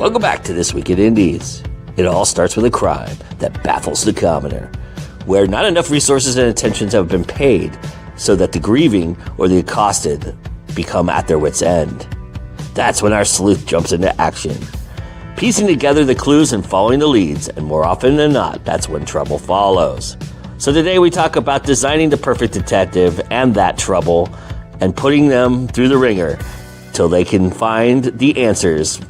Welcome back to This Week in Indies. It all starts with a crime that baffles the commoner, where not enough resources and attentions have been paid so that the grieving or the accosted become at their wits' end. That's when our sleuth jumps into action, piecing together the clues and following the leads, and more often than not, that's when trouble follows. So today we talk about designing the perfect detective and that trouble, and putting them through the ringer till they can find the answers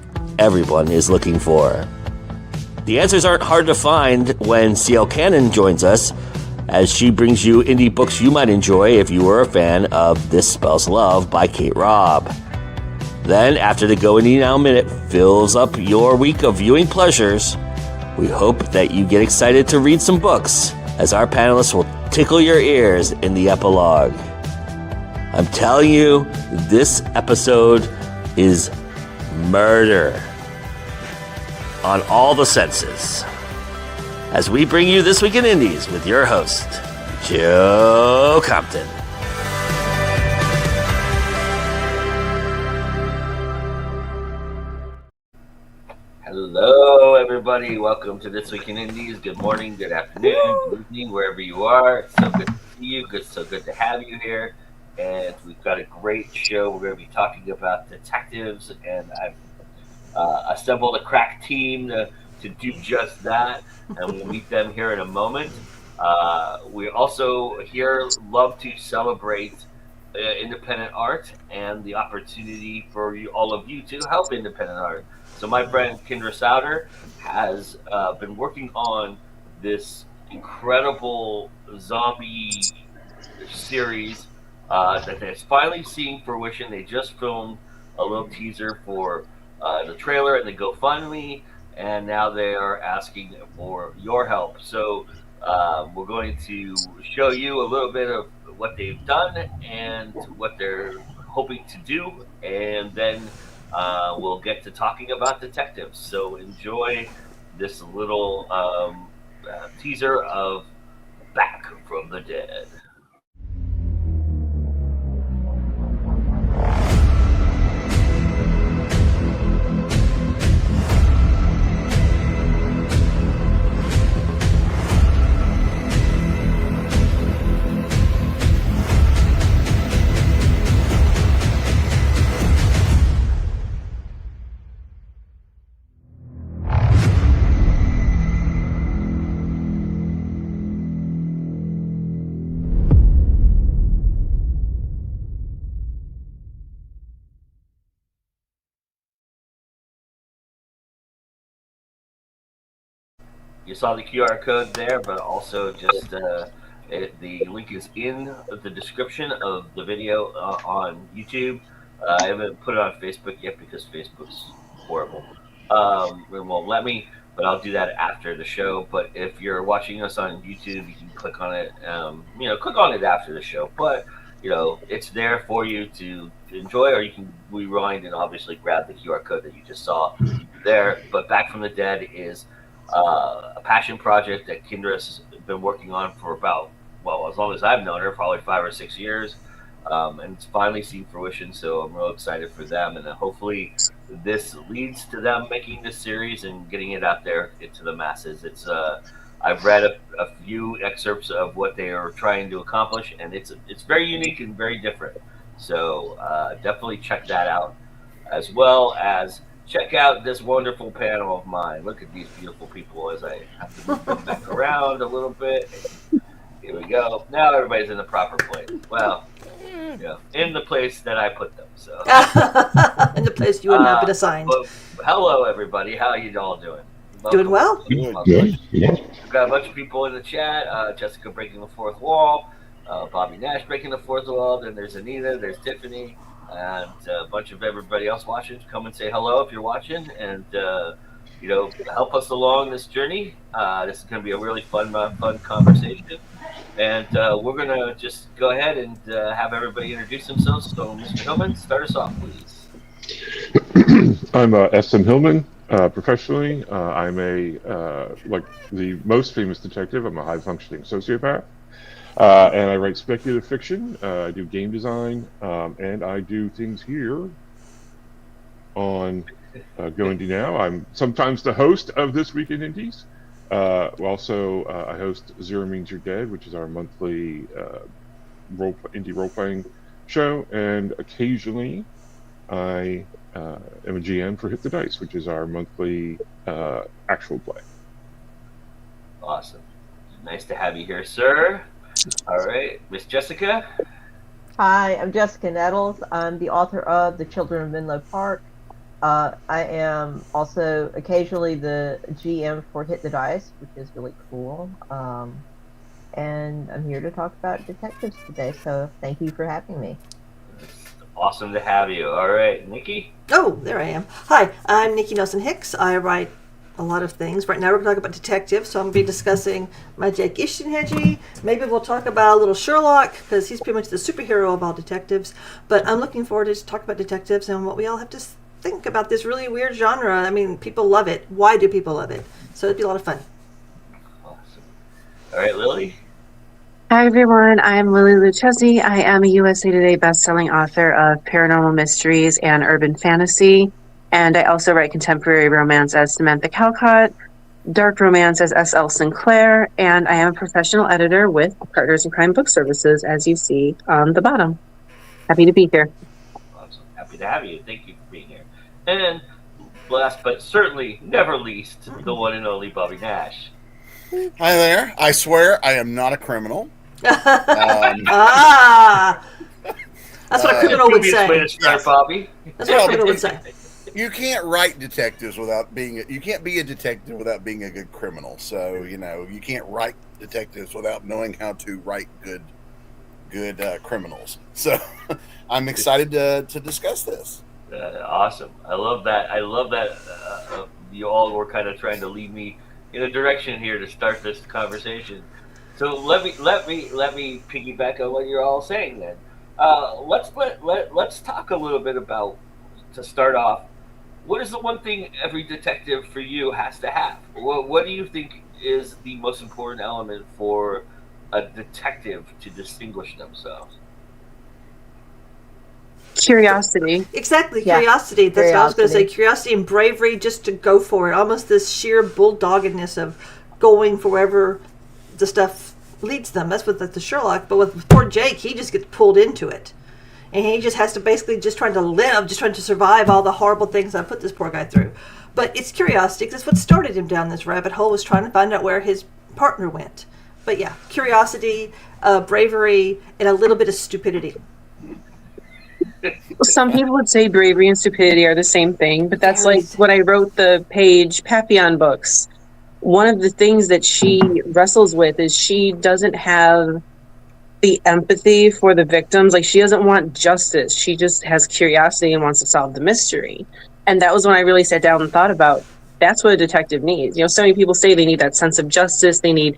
everyone is looking for. The answers aren't hard to find when C.L. Cannon joins us, as she brings you indie books you might enjoy if you were a fan of This Spells Love by Kate Robb. Then, after the Go Indie Now Minute fills up your week of viewing pleasures, we hope that you get excited to read some books, as our panelists will tickle your ears in the epilogue. I'm telling you, this episode is murder on all the senses. As we bring you This Week in Indies with your host, Joe Compton. Hello, everybody. Welcome to This Week in Indies. Good morning, good afternoon, good evening, wherever you are. It's so good to see you. So good to have you here. And we've got a great show. We're going to be talking about detectives, and I've assembled a crack team to do just that, and we'll meet them here in a moment. We also here love to celebrate independent art and the opportunity for all of you to help independent art. So my friend Kendra Souter has been working on this incredible zombie series that is finally seeing fruition. They just filmed a little teaser for the trailer and the GoFundMe, and now they are asking for your help. So we're going to show you a little bit of what they've done and what they're hoping to do, and then we'll get to talking about detectives. So enjoy this little teaser of Back from the Dead. You saw the QR code there, but also just the link is in the description of the video on YouTube. I haven't put it on Facebook yet because Facebook's horrible. It won't let me, but I'll do that after the show. But if you're watching us on YouTube, you can click on it. Click on it after the show. But it's there for you to enjoy, or you can rewind and obviously grab the QR code that you just saw there. But Back from the Dead is a passion project that Kendra's been working on for about, as long as I've known her, probably 5 or 6 years, and it's finally seen fruition. So I'm real excited for them, and hopefully this leads to them making this series and getting it out there into the masses. It's I've read a few excerpts of what they are trying to accomplish, and it's very unique and very different. So definitely check that out, as well as check out this wonderful panel of mine. Look at these beautiful people as I have to move them back around a little bit. Here we go. Now everybody's in the proper place. Well, in the place that I put them. So in the place you would not been assigned. Hello, everybody. How are you all doing? Doing well. Good. Yeah. We've got a bunch of people in the chat. Jessica breaking the fourth wall. Bobby Nash breaking the fourth wall. Then there's Anita. There's Tiffany. And a bunch of everybody else watching. Come and say hello if you're watching, and help us along this journey. This is going to be a really fun conversation, and we're going to just go ahead and have everybody introduce themselves. So, Mr. Hillman, start us off, please. I'm S.M. Hillman. Professionally, I'm like the most famous detective. I'm a high-functioning sociopath. And I write speculative fiction, I do game design, and I do things here on Go Indie Now. I'm sometimes the host of This Week in Indies. Also, I host Zero Means You're Dead, which is our monthly indie role-playing show, and occasionally I am a GM for Hit the Dice, which is our monthly actual play. Awesome. Nice to have you here, sir. All right, Miss Jessica. Hi, I'm Jessica Nettles. I'm the author of The Children of Menlo Park. I am also occasionally the GM for Hit the Dice, which is really cool. And I'm here to talk about detectives today, so thank you for having me. Awesome to have you. All right, Nikki. Oh, there I am. Hi, I'm Nikki Nelson Hicks. I write a lot of things. Right now we're going to talk about detectives, so I'm going to be discussing my Jake Ishtenhegi. Maybe we'll talk about a little Sherlock, because he's pretty much the superhero of all detectives. But I'm looking forward to talk about detectives and what we all have to think about this really weird genre. I mean, people love it. Why do people love it? So it'd be a lot of fun. Awesome. All right, Lily. Hi everyone, I'm Lily Lucchesi. I am a USA Today bestselling author of paranormal mysteries and urban fantasy, and I also write contemporary romance as Samantha Calcott, dark romance as S.L. Sinclair, and I am a professional editor with Partners in Crime Book Services, as you see on the bottom. Happy to be here. Awesome. Happy to have you. Thank you for being here. And last but certainly never least, the one and only Bobby Nash. Hi there. I swear I am not a criminal. That's what a criminal would say. Way to start, Yes. Bobby. That's what a criminal would say. You can't write detectives without being. You can't be a detective without being a good criminal. So you can't write detectives without knowing how to write good criminals. So I'm excited to discuss this. Awesome. I love that. You all were kind of trying to lead me in a direction here to start this conversation. So let me piggyback on what you're all saying then. Let's talk a little bit about, to start off, what is the one thing every detective for you has to have? What do you think is the most important element for a detective to distinguish themselves? Curiosity. Exactly, Yeah. curiosity. That's what I was going to say. Curiosity. Curiosity and bravery, just to go for it. Almost this sheer bulldoggedness of going for wherever the stuff leads them. That's with the Sherlock. But with poor Jake, he just gets pulled into it. And he just has to basically just trying to live, just trying to survive all the horrible things I put this poor guy through. But it's curiosity, because that's what started him down this rabbit hole, was trying to find out where his partner went. But yeah, curiosity, bravery, and a little bit of stupidity. Some people would say bravery and stupidity are the same thing, but that's Very like when I wrote the Paige Papillon books. One of the things that she wrestles with is she doesn't have the empathy for the victims. Like, she doesn't want justice. She just has curiosity and wants to solve the mystery. And that was when I really sat down and thought about, that's what a detective needs. So many people say they need that sense of justice. They need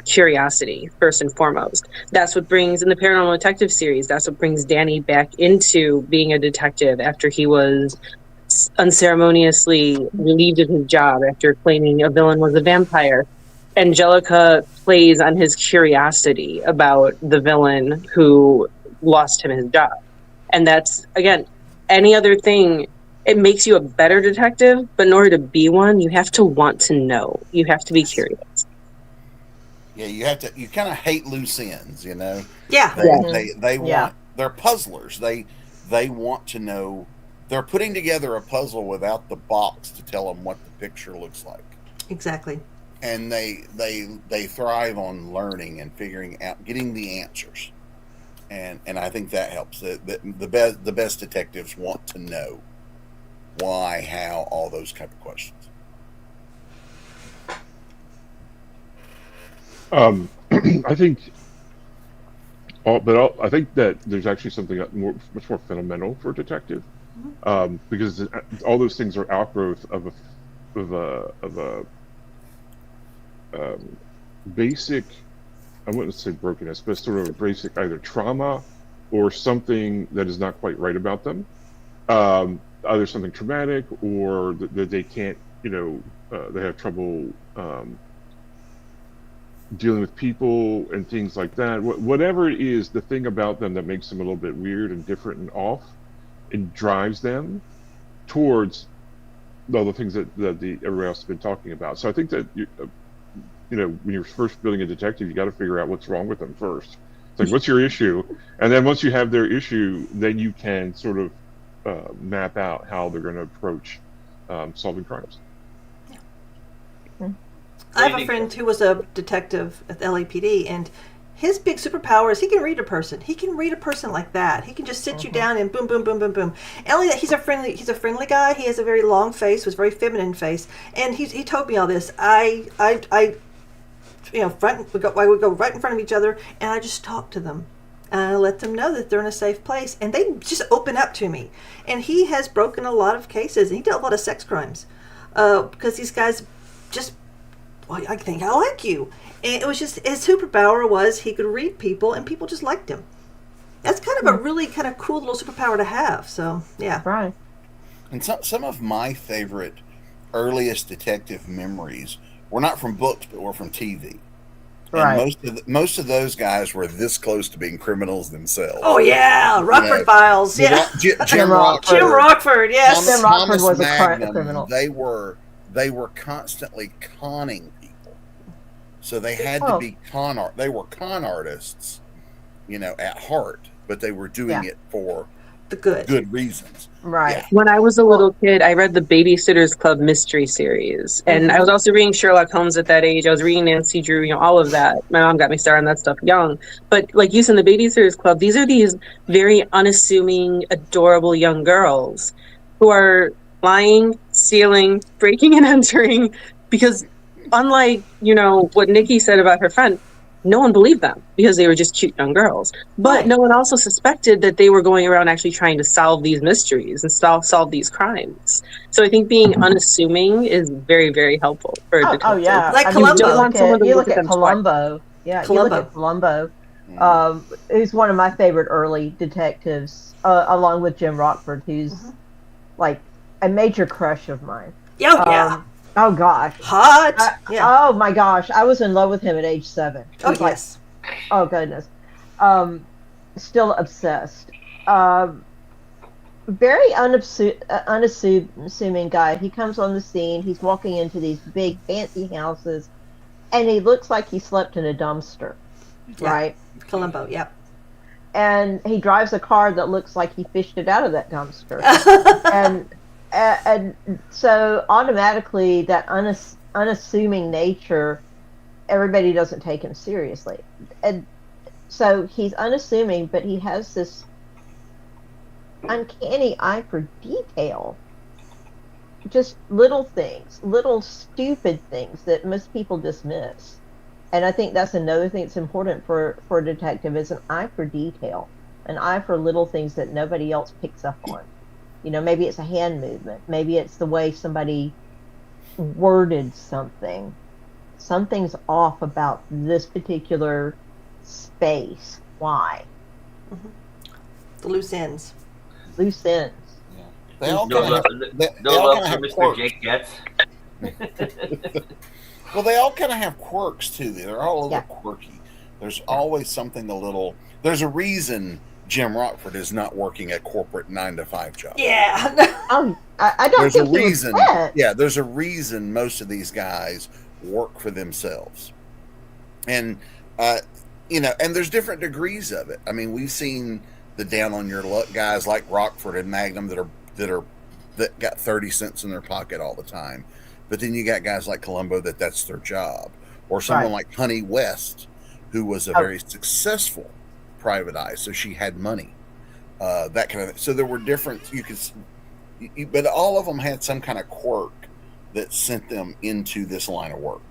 curiosity first and foremost. That's what brings, in the Paranormal Detective series, that's what brings Danny back into being a detective after he was unceremoniously relieved of his job after claiming a villain was a vampire. Angelica plays on his curiosity about the villain who lost him his job. And that's, again, any other thing, it makes you a better detective, but in order to be one, you have to want to know. You have to be curious. Yeah, you kind of hate loose ends, Yeah. They want, they're puzzlers. They want to know. They're putting together a puzzle without the box to tell them what the picture looks like. Exactly. And they thrive on learning and figuring out, getting the answers. And I think that helps. The best detectives want to know why, how, all those type of questions. I think I think that there's actually something much more fundamental for a detective, because all those things are outgrowth of a basic, I wouldn't say brokenness, but sort of a basic either trauma or something that is not quite right about them. Either something traumatic, or that they can't, they have trouble dealing with people and things like that. Whatever it is, the thing about them that makes them a little bit weird and different and off, it drives them. towards all the things that everybody else has been talking about. So I think that when you're first building a detective, you got to figure out what's wrong with them first. It's like, what's your issue? And then once you have their issue, then you can sort of map out how they're going to approach solving crimes. I have a friend who was a detective at the LAPD, and his big superpower is he can read a person. He can read a person like that. He can just sit you down and boom, boom, boom, boom, boom. And only that he's a friendly guy. He has a very long face, was very feminine face, and he told me all this. I we would go right in front of each other, and I just talk to them. And I let them know that they're in a safe place, and they just open up to me. And he has broken a lot of cases, and he did a lot of sex crimes because these guys just, well, I think I like you. And it was just, his superpower was he could read people, and people just liked him. That's kind of a really kind of cool little superpower to have. So, yeah. Right. And some of my favorite earliest detective memories were not from books, but were from TV. Right. And most of those guys were this close to being criminals themselves. Oh, yeah. Rockford Files. Yeah. Jim Rockford. Jim Rockford, yes. Jim Rockford Thomas was a Magnum, criminal. They were constantly conning people. So they had to be they were con artists, at heart, but they were doing it for the good reasons. Right. Yeah. When I was a little kid, I read the Babysitter's Club mystery series. And I was also reading Sherlock Holmes at that age. I was reading Nancy Drew, all of that. My mom got me started on that stuff young. But like you said, in the Babysitter's Club, these are these very unassuming, adorable young girls who are lying, stealing, breaking and entering, because unlike, what Nikki said about her friend, no one believed them because they were just cute young girls. But no one also suspected that they were going around actually trying to solve these mysteries and solve these crimes. So I think being unassuming is very, very helpful for a detective. Oh, yeah. Like Columbo. You look at Columbo. Yeah, you look at Columbo. Who's one of my favorite early detectives, along with Jim Rockford, who's like a major crush of mine. Yeah. Oh gosh, hot! Oh my gosh, I was in love with him at age 7. Oh yes. Oh goodness. Still obsessed. Very unassuming guy. He comes on the scene. He's walking into these big fancy houses, and he looks like he slept in a dumpster. Yeah. Right. Columbo. Yep. And he drives a car that looks like he fished it out of that dumpster. And so automatically that unassuming nature, everybody doesn't take him seriously. And so he's unassuming, but he has this uncanny eye for detail. Just little things, little stupid things that most people dismiss. And I think that's another thing that's important for a detective is an eye for detail, an eye for little things that nobody else picks up on. Maybe it's a hand movement. Maybe it's the way somebody worded something. Something's off about this particular space. Why? The loose ends. Loose ends. Yeah. They all kind of have Mr. quirks. Jake Getz. Well, they all kind of have quirks too. They're all a little quirky. There's always something a little. There's a reason Jim Rockford is not working a corporate 9-to-5 job. Yeah. I don't think he was that. Yeah, there's a reason most of these guys work for themselves. And, and there's different degrees of it. I mean, we've seen the down on your luck guys like Rockford and Magnum that got 30 cents in their pocket all the time. But then you got guys like Columbo that's their job. Or someone like Honey West, who was a very successful private eye, so she had money, that kind of thing. So there were different, but all of them had some kind of quirk that sent them into this line of work.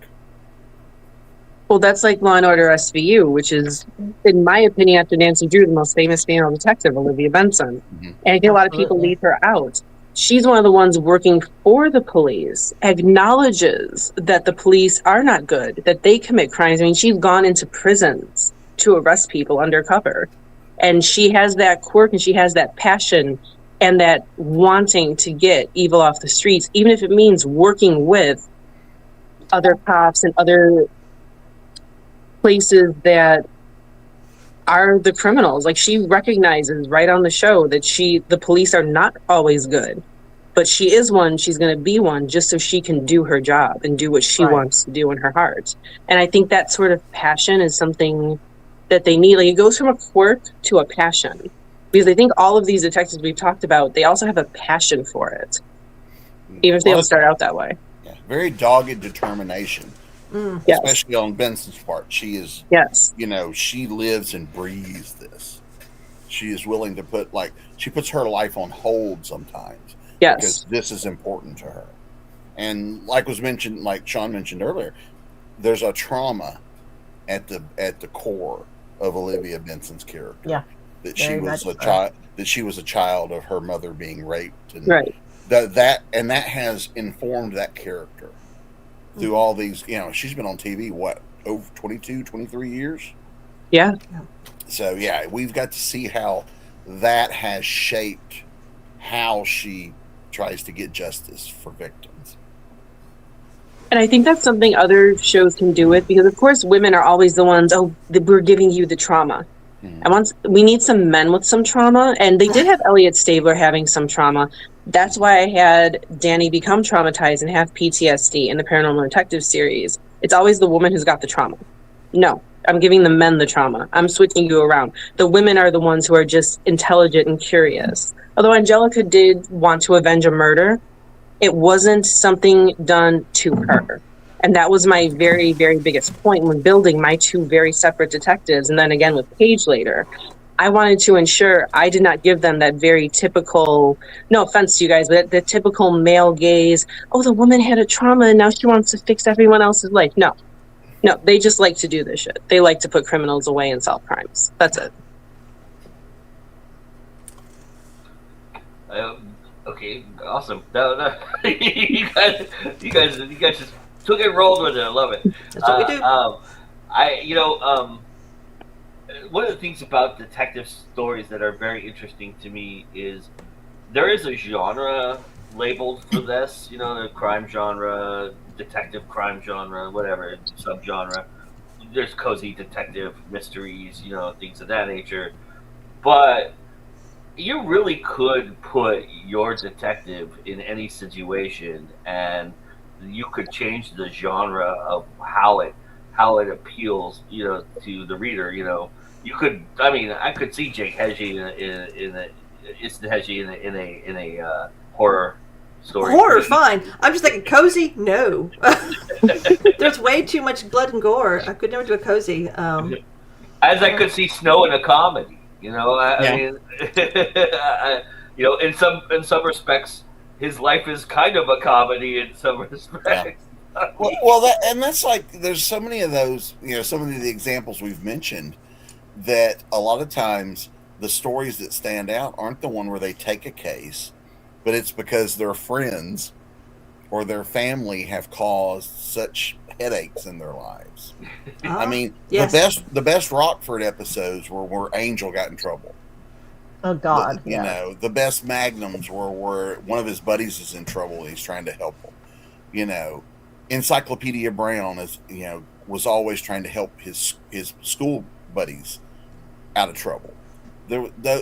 Well, that's like Law & Order SVU, which is, in my opinion, after Nancy Drew, the most famous female detective, Olivia Benson. And I think a lot of people leave her out. She's one of the ones working for the police, acknowledges that the police are not good, that they commit crimes. I mean, she's gone into prisons to arrest people undercover, and she has that quirk and she has that passion and that wanting to get evil off the streets, even if it means working with other cops and other places that are the criminals. Like, she recognizes right on the show that the police are not always good, but she is one. She's going to be one just so she can do her job and do what she wants to do in her heart. And I think that sort of passion is something that they need. Like, it goes from a quirk to a passion, because I think all of these detectives we've talked about, they also have a passion for it, even if they don't start out that way. Yeah, very dogged determination. Yes. Especially on Benson's part. She is, Yes. you know, she lives and breathes this. She is willing to put, like, she puts her life on hold sometimes. Yes. Because this is important to her. And like was mentioned, like Sean mentioned earlier, there's a trauma at the core of Olivia Benson's character. Yeah. That she was a child. That she was a child of her mother being raped, and that has informed that character through all these. You know, she's been on TV over 22, 23 years. Yeah. So yeah, we've got to see how that has shaped how she tries to get justice for victims. And I think that's something other shows can do it, because of course women are always the ones, we're giving you the trauma. We need some men with some trauma, and they did have Elliot Stabler having some trauma. That's why I had Danny become traumatized and have PTSD in the Paranormal Detective series. It's always the woman who's got the trauma. No, I'm giving the men the trauma. I'm switching you around. The women are the ones who are just intelligent and curious. Although Angelica did want to avenge a murder, it wasn't something done to her. And that was my very, very biggest point when building my two very separate detectives. And then again with Paige later, I wanted to ensure I did not give them that very typical, no offense to you guys, but the typical male gaze, the woman had a trauma and now she wants to fix everyone else's life. No, they just like to do this shit. They like to put criminals away and solve crimes. That's it. Okay, awesome. No, you guys just took it and rolled with it. I love it. That's what we do. One of the things about detective stories that are very interesting to me is there is a genre labeled for this. You know, the crime genre, detective crime genre, whatever subgenre. There's cozy detective mysteries, you know, things of that nature. But you really could put your detective in any situation, and you could change the genre of how it appeals, you know, to the reader. You know, you could. I mean, I could see Jake Hedgie in a horror story. Horror, fine. I'm just thinking cozy. No, there's way too much blood and gore. I could never do a cozy. As I could see Snow in a comedy. You know, I mean, you know, in some respects, his life is kind of a comedy in some respects. Yeah. That's like, there's so many of those, you know, so many of the examples we've mentioned that a lot of times the stories that stand out aren't the one where they take a case, but it's because their friends or their family have caused such headaches in their lives. I mean, yes. the best Rockford episodes were where Angel got in trouble. Oh God! You know, the best Magnums were where one of his buddies is in trouble and he's trying to help him. You know, Encyclopedia Brown was always trying to help his school buddies out of trouble.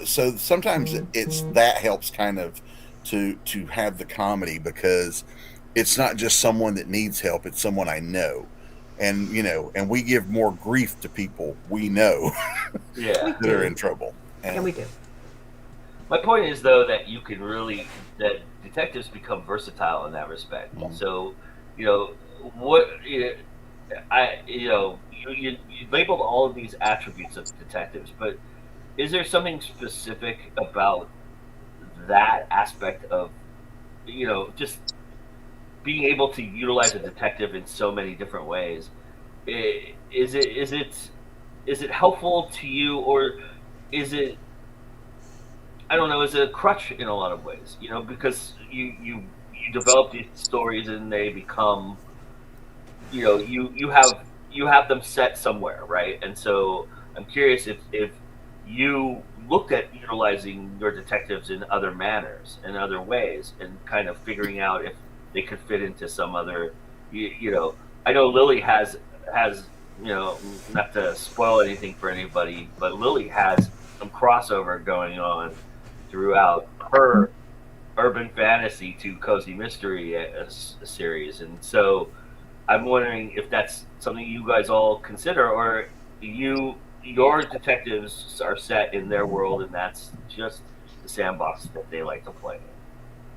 So sometimes it's that helps kind of to have the comedy, because it's not just someone that needs help, it's someone I know. And, you know, and we give more grief to people we know that are in trouble. And we do. My point is, though, that that detectives become versatile in that respect. Mm-hmm. So, you know, you labeled all of these attributes of detectives, but is there something specific about that aspect of, you know, just being able to utilize a detective in so many different ways? Is it helpful to you, or is it, I don't know, is it a crutch in a lot of ways? You know, because you develop these stories and they become, you know, you have them set somewhere, right? And so I'm curious if you looked at utilizing your detectives in other manners and other ways, and kind of figuring out if they could fit into some other, you know, I know Lily has, you know, not to spoil anything for anybody, but Lily has some crossover going on throughout her urban fantasy to cozy mystery series, and so I'm wondering if that's something you guys all consider, or your detectives are set in their world, and that's just the sandbox that they like to play in.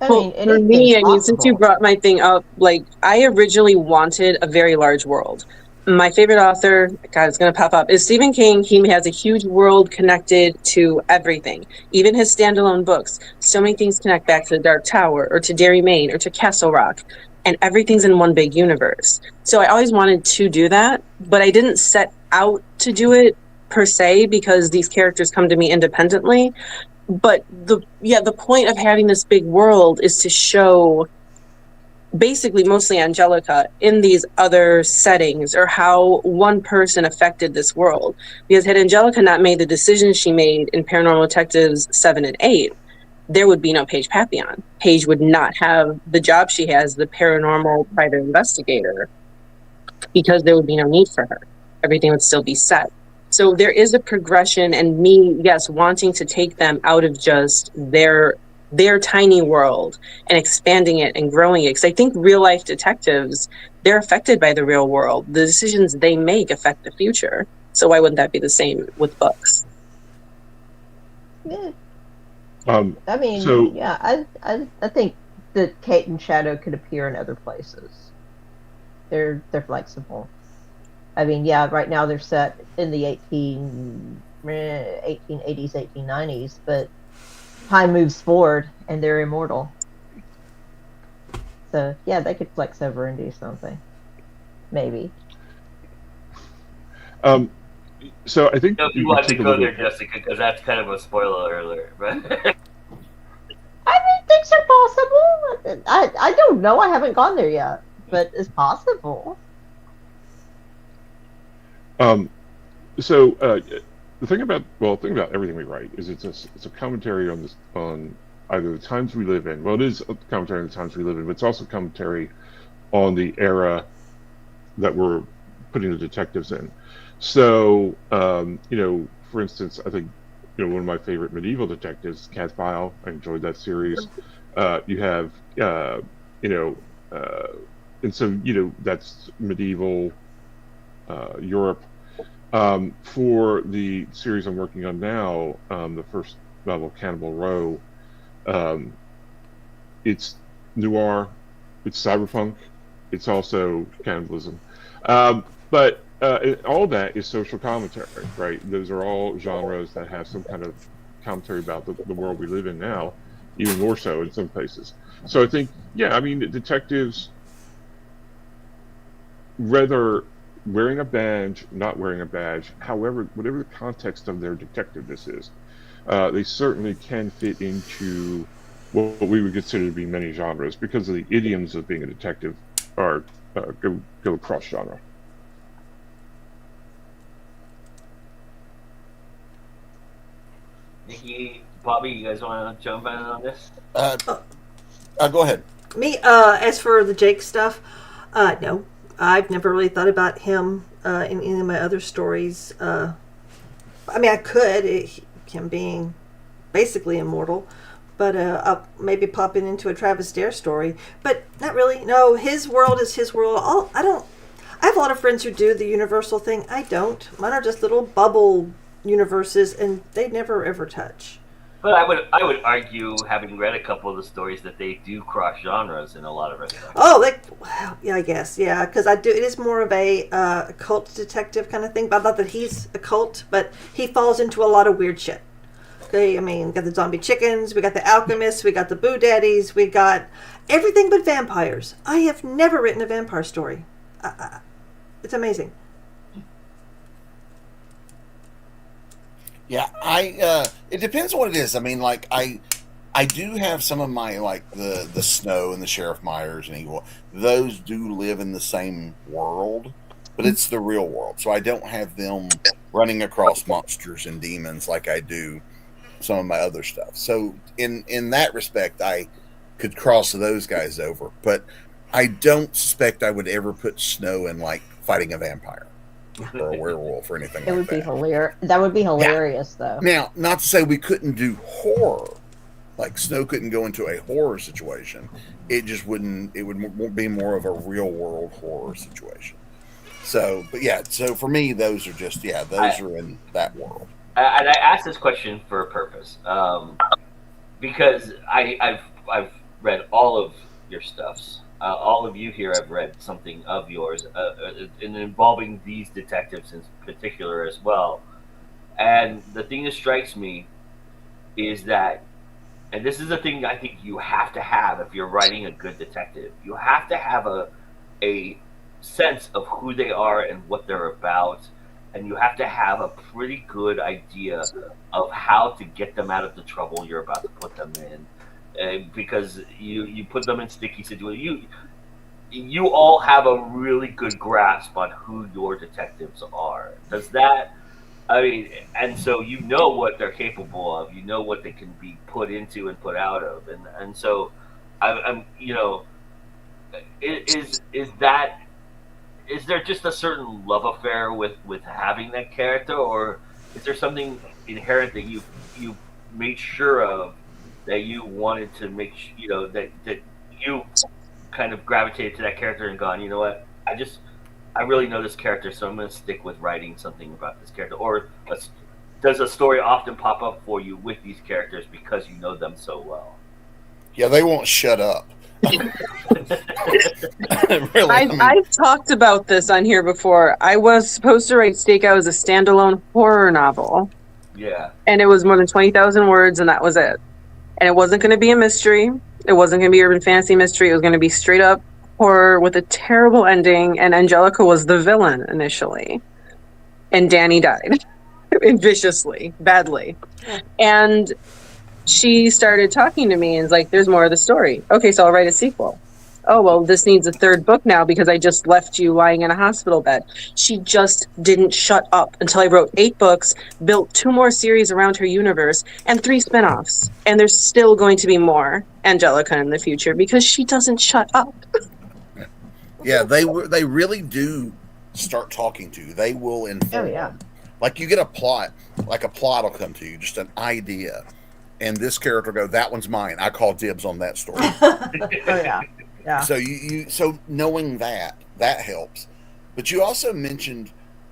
I Well, mean, for me, I mean, since you possible. brought my thing up, like, I originally wanted a very large world. My favorite author, God, it's going to pop up, is Stephen King. He has a huge world connected to everything, even his standalone books. So many things connect back to the Dark Tower or to Derry, Maine or to Castle Rock, and everything's in one big universe. So I always wanted to do that, but I didn't set out to do it per se because these characters come to me independently. But the point of having this big world is to show basically mostly Angelica in these other settings, or how one person affected this world. Because had Angelica not made the decisions she made in Paranormal Detectives 7 and 8, there would be no Paige Papillon. Paige would not have the job she has, the paranormal private investigator, because there would be no need for her. Everything would still be set. So there is a progression, and me, yes, wanting to take them out of just their tiny world and expanding it and growing it. Because I think real life detectives, they're affected by the real world. The decisions they make affect the future. So why wouldn't that be the same with books? Yeah. I mean, so, yeah, I think that Kate and Shadow could appear in other places. They're flexible. I mean, yeah, right now they're set in the 1880s, 1890s, but time moves forward and they're immortal. So, yeah, they could flex over and do something. Maybe. So I think if you want to go there, Jessica, because that's kind of a spoiler alert. But I mean, things are possible. I don't know. I haven't gone there yet, but it's possible. So the thing about everything we write is it's a commentary on either the times we live in. Well, it is a commentary on the times we live in, but it's also commentary on the era that we're putting the detectives in. So for instance, I think one of my favorite medieval detectives, Cat File. I enjoyed that series. You have and so that's medieval Europe. For the series I'm working on now, the first novel, Cannibal Row, it's noir, it's cyberpunk, it's also cannibalism. But all that is social commentary, right? Those are all genres that have some kind of commentary about the world we live in now, even more so in some places. So I think, yeah, I mean, detectives, whether wearing a badge, not wearing a badge, however, whatever the context of their detectiveness is, they certainly can fit into what we would consider to be many genres, because of the idioms of being a detective are go across genre. Nikki, Bobby, you guys want to jump in on this? Go ahead. Me, as for the Jake stuff, no. I've never really thought about him in any of my other stories. I mean, I could, him being basically immortal, but I'll maybe pop in into a Travis Dare story. But not really. No, his world is his world. I have a lot of friends who do the universal thing. I don't. Mine are just little bubble universes, and they never ever touch. But I would argue, having read a couple of the stories, that they do cross genres in a lot of respects. Oh, yeah, I guess, yeah, because I do. It is more of a cult detective kind of thing. But not that he's a cult, but he falls into a lot of weird shit. Okay, I mean, we got the zombie chickens, we got the alchemists, we got the boo daddies, we got everything but vampires. I have never written a vampire story. It's amazing. Yeah, it depends on what it is. I mean, like I do have some of my, like the Snow and the Sheriff Myers and Eagle. Those do live in the same world, but it's the real world. So I don't have them running across monsters and demons like I do some of my other stuff. So in that respect, I could cross those guys over, but I don't suspect I would ever put Snow in like fighting a vampire or a werewolf or anything like that. It would be hilarious. That would be hilarious, though. Now, not to say we couldn't do horror. Like Snow couldn't go into a horror situation. It just wouldn't. It would be more of a real world horror situation. So, but yeah. So for me, those are just those are in that world. And I asked this question for a purpose, because I've read all of your stuffs. All of you here have read something of yours, and involving these detectives in particular as well. And the thing that strikes me is that, and this is the thing I think you have to have if you're writing a good detective, you have to have a sense of who they are and what they're about, and you have to have a pretty good idea of how to get them out of the trouble you're about to put them in. Because you put them in sticky situations. You all have a really good grasp on who your detectives are. Does that? I mean, and so you know what they're capable of. You know what they can be put into and put out of, and so I'm is that, is there just a certain love affair with having that character, or is there something inherent that you made sure of, that you wanted to make that you kind of gravitated to that character and gone, you know what, I really know this character, so I'm going to stick with writing something about this character? Or does a story often pop up for you with these characters because you know them so well? Yeah, they won't shut up. Really, I've talked about this on here before. I was supposed to write Stakeout as a standalone horror novel. Yeah. And it was more than 20,000 words, and that was it. And it wasn't going to be a mystery. It wasn't going to be urban fantasy mystery. It was going to be straight up horror with a terrible ending. And Angelica was the villain initially. And Danny died. Viciously, badly. And she started talking to me and was like, there's more of the story. Okay, so I'll write a sequel. Oh, well, this needs a third book now because I just left you lying in a hospital bed. She just didn't shut up until I wrote 8 books, built 2 more series around her universe, and 3 spinoffs. And there's still going to be more Angelica in the future because she doesn't shut up. Yeah, they really do start talking to you. They will inform. Oh, yeah. Like you get a plot, like a plot will come to you, just an idea. And this character will go, that one's mine. I call dibs on that story. Oh, yeah. Yeah. So so knowing that helps. But you also mentioned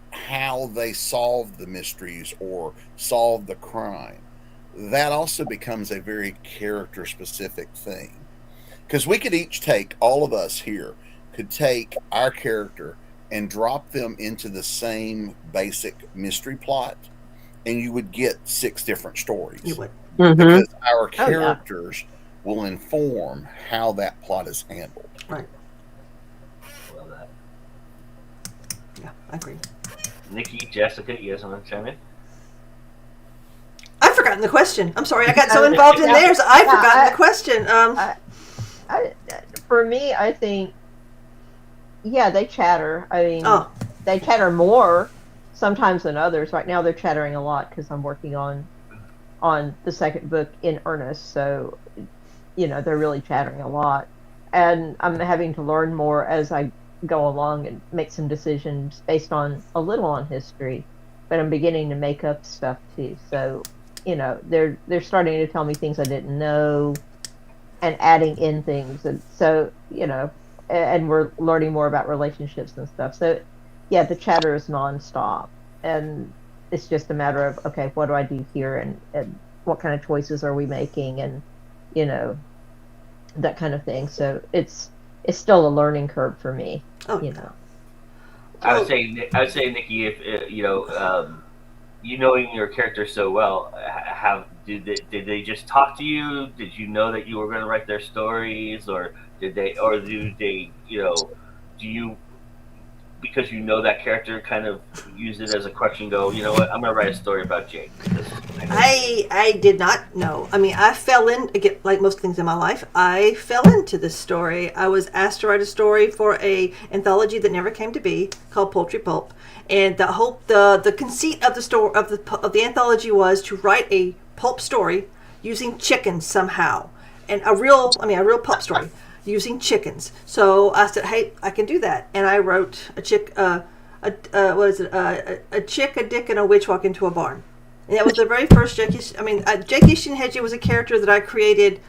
how they solved the mysteries or solved the crime. That also becomes a very character specific thing. Because we could each all of us here could take our character and drop them into the same basic mystery plot, and you would get 6 different stories. You would. Because our characters will inform how that plot is handled. Right. Love that. Yeah, I agree. Nikki, Jessica, you guys want to chime in? I've forgotten the question. I'm sorry, I got so involved in theirs. I've forgotten the question. For me, I think, they chatter. I mean, they chatter more sometimes than others. Right now, they're chattering a lot because I'm working on the second book in earnest. So, they're really chattering a lot. And I'm having to learn more as I go along and make some decisions based on a little on history. But I'm beginning to make up stuff too. So, they're starting to tell me things I didn't know and adding in things. And so, and we're learning more about relationships and stuff. So, the chatter is nonstop. And it's just a matter of, okay, what do I do here? And what kind of choices are we making? And, that kind of thing. So it's still a learning curve for me, I would say, Nikki, if you knowing your character so well, did they just talk to you? Did you know that you were going to write their stories, or do they, do you, because you know that character, kind of use it as a question, go, you know what, I'm going to write a story about Jake? I did not know. I mean, I fell in, again, like most things in my life, I fell into this story. I was asked to write a story for a anthology that never came to be, called Poultry Pulp. And the conceit of the story of the anthology was to write a pulp story using chickens somehow. And a real pulp story using chickens. So I said, hey, I can do that. And I wrote a chick, a chick, a dick, and a witch walk into a barn. And that was the very first Jake Ishinheji was a character that I created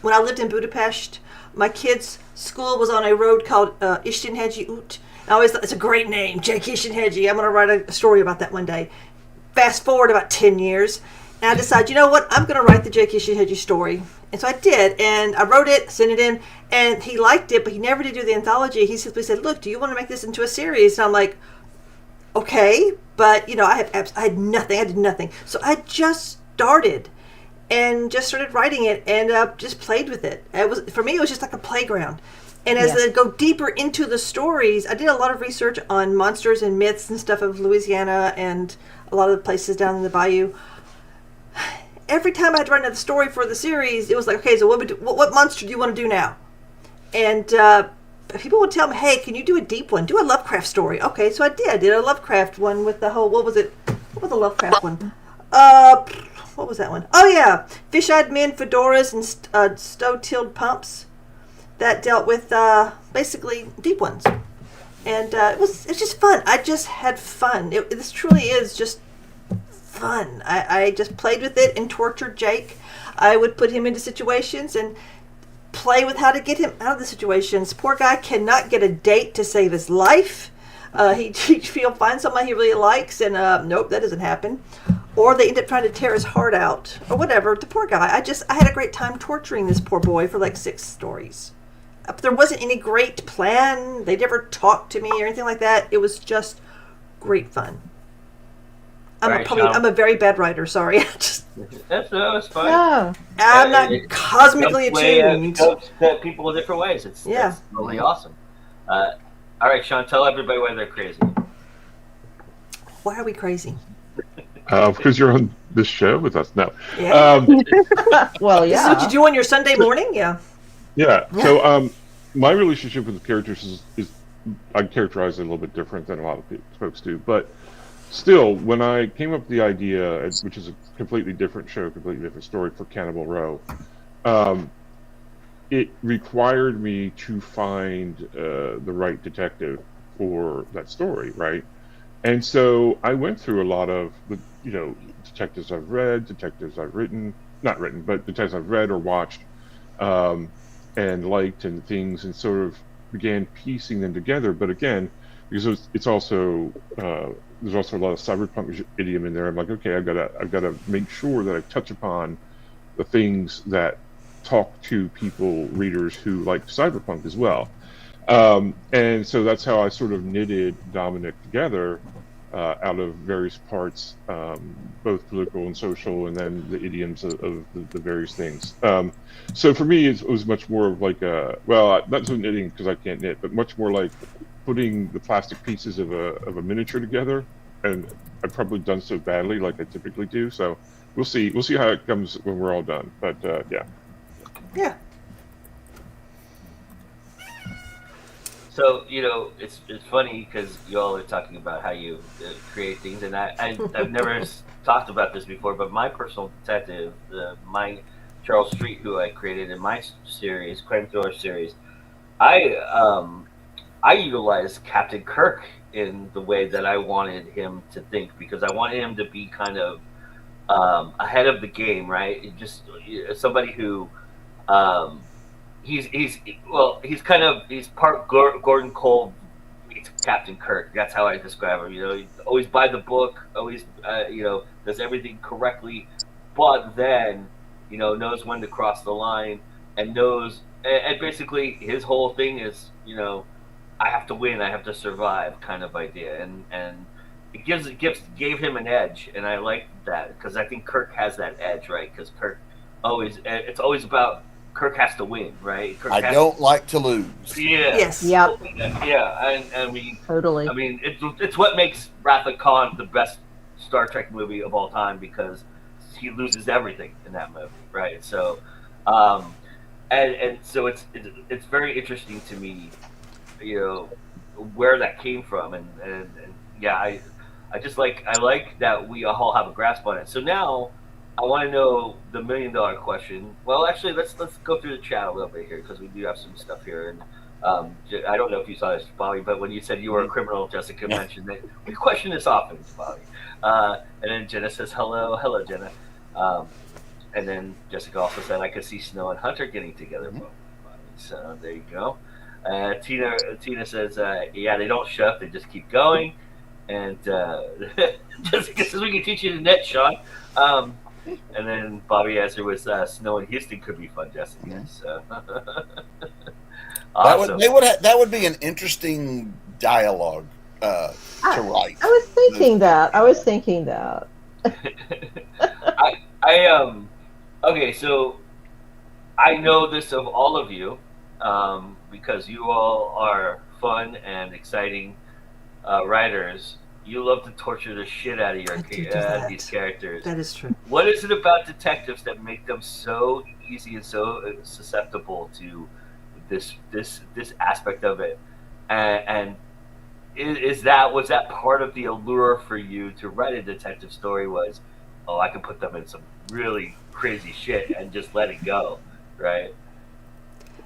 when I lived in Budapest. My kids' school was on a road called Ishinheji Út. I always thought, it's a great name, Jake Ishinheji. I'm going to write a story about that one day. Fast forward about 10 years, and I decided, you know what, I'm going to write the Jake Ishinheji story. And so I did, and I wrote it, sent it in, and he liked it, but he never did do the anthology. He simply said, look, do you want to make this into a series? And I'm like, okay, but, I had nothing. I did nothing. So I just started writing it and just played with it. For me, it was just like a playground. And as I go deeper into the stories, I did a lot of research on monsters and myths and stuff of Louisiana and a lot of the places down in the bayou. Every time I had to write another story for the series, it was like, okay, so what monster do you want to do now? And people would tell me, hey, can you do a deep one? Do a Lovecraft story. Okay, so I did. I did a Lovecraft one with the whole, what was the Lovecraft one? What was that one? Oh, yeah. Fish-eyed men, fedoras, and stow-tilled pumps. That dealt with basically deep ones. And it's just fun. I just had fun. This truly is just fun. I just played with it and tortured Jake. I would put him into situations and play with how to get him out of the situations. Poor guy cannot get a date to save his life. He'll find somebody he really likes, and nope, that doesn't happen. Or they end up trying to tear his heart out, or whatever. The poor guy. I had a great time torturing this poor boy for like 6 stories. There wasn't any great plan. They never talked to me or anything like that. It was just great fun. I'm a very bad writer. Sorry. That's fine. No. I'm not cosmically attuned. To people in different ways. That's really awesome. All right, Sean, tell everybody why they're crazy. Why are we crazy? Because you're on this show with us. No. Yeah. Well, This is what you do on your Sunday morning? Yeah. Yeah. So my relationship with the characters is I characterize it a little bit different than a lot of folks do. But still, when I came up with the idea, which is a completely different show, completely different story for Cannibal Row, it required me to find the right detective for that story, right? And so I went through a lot of the, detectives I've read, detectives I've not written, but detectives I've read or watched, and liked and things, and sort of began piecing them together. But again, because it's also there's also a lot of cyberpunk idiom in there. I'm like, okay, I've got to make sure that I touch upon the things that talk to people, readers who like cyberpunk as well. And so that's how I sort of knitted Dominic together out of various parts, both political and social, and then the idioms of the various things. So for me, it was much more of like not so knitting because I can't knit, but much more like putting the plastic pieces of a miniature together. And I've probably done so badly, like I typically do. So we'll see how it comes when we're all done. But yeah. Yeah. So it's funny because you all are talking about how you create things, and I've never talked about this before. But my personal detective, my Charles Street, who I created in my series, Crime Thriller series, I utilized Captain Kirk in the way that I wanted him to think, because I wanted him to be kind of ahead of the game, right? Just somebody who. He's part Gordon Cole meets Captain Kirk. That's how I describe him. He's always by the book, always does everything correctly, but then knows when to cross the line, and basically his whole thing is I have to win, I have to survive kind of idea, and it gave him an edge, and I like that because I think Kirk has that edge, right? Because it's always about. Kirk has to win, right? I don't like to lose. Yeah. Yes. Yep. Yeah, and we Totally. I mean, it's what makes Wrath of Khan the best Star Trek movie of all time, because he loses everything in that movie, right? So, and so it's very interesting to me, where that came from, and yeah, I like that we all have a grasp on it. So now. I want to know the $1 million question. Well, actually, let's go through the chat a little bit here, because we do have some stuff here. And I don't know if you saw this, Bobby, but when you said you were a criminal, Jessica mentioned that we question this often, Bobby. And then Jenna says, hello, Jenna. And then Jessica also said, I could see Snow and Hunter getting together. So there you go. Tina says, yeah, they don't shut, they just keep going. And Jessica says, we can teach you the net, Sean. And then Bobby answer was, Snow in Houston could be fun, Jessica. So. Awesome. That would be an interesting dialogue to write. I was thinking that. Okay, so I know this of all of you because you all are fun and exciting writers. You love to torture the shit out of these characters. That is true. What is it about detectives that make them so easy and so susceptible to this aspect of it? And was that part of the allure for you to write a detective story? Was, oh, I can put them in some really crazy shit and just let it go, right?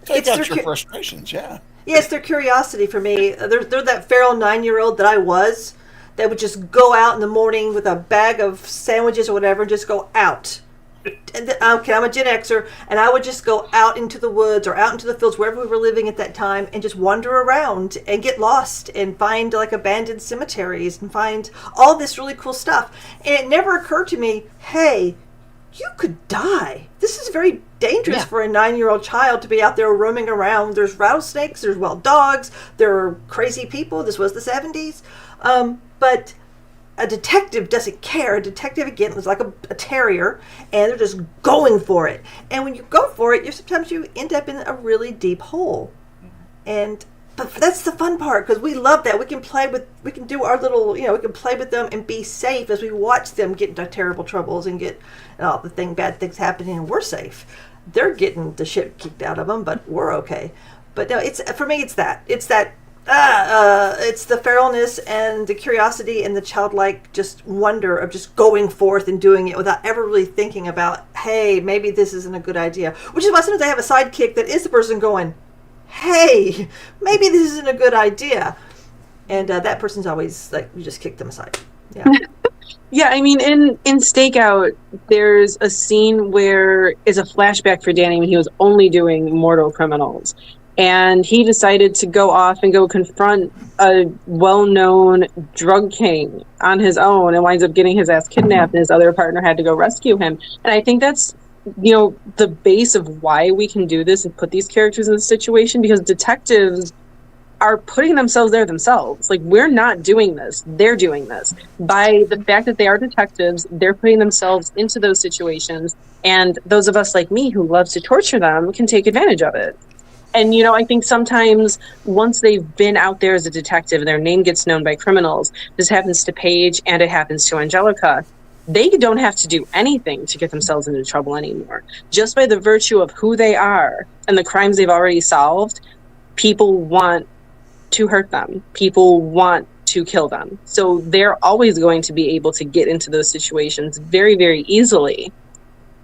Take out your frustrations, yeah. Yeah, it's their curiosity for me. They're that feral 9-year-old that I was, that would just go out in the morning with a bag of sandwiches or whatever and just go out. And okay, I'm a Gen Xer, and I would just go out into the woods or out into the fields, wherever we were living at that time, and just wander around and get lost and find like abandoned cemeteries and find all this really cool stuff. And it never occurred to me, hey, you could die. This is very dangerous for a 9-year-old child to be out there roaming around. There's rattlesnakes, there's wild dogs, there are crazy people. This was the 70s. But a detective doesn't care. A detective, again, was like a terrier, and they're just going for it. And when you go for it, sometimes you end up in a really deep hole. But that's the fun part, because we love that. We can do our little, we can play with them and be safe as we watch them get into terrible troubles and get all the bad things happening, and we're safe. They're getting the shit kicked out of them, but we're okay. But no, for me, it's that. It's the feralness and the curiosity and the childlike just wonder of just going forth and doing it without ever really thinking about, hey, maybe this isn't a good idea. Which is why sometimes I have a sidekick that is the person going, hey, maybe this isn't a good idea. And that person's always like, you just kick them aside. Yeah. Yeah, I mean, in Stakeout, there's a scene where it's a flashback for Danny when he was only doing mortal criminals. And he decided to go off and go confront a well-known drug king on his own and winds up getting his ass kidnapped, and his other partner had to go rescue him. And I think that's, the base of why we can do this and put these characters in this situation, because detectives are putting themselves there themselves. Like, we're not doing this. They're doing this. By the fact that they are detectives, they're putting themselves into those situations. And those of us like me who loves to torture them can take advantage of it. And, I think sometimes once they've been out there as a detective and their name gets known by criminals, this happens to Paige and it happens to Angelica, they don't have to do anything to get themselves into trouble anymore. Just by the virtue of who they are and the crimes they've already solved, people want to hurt them. People want to kill them. So they're always going to be able to get into those situations very, very easily.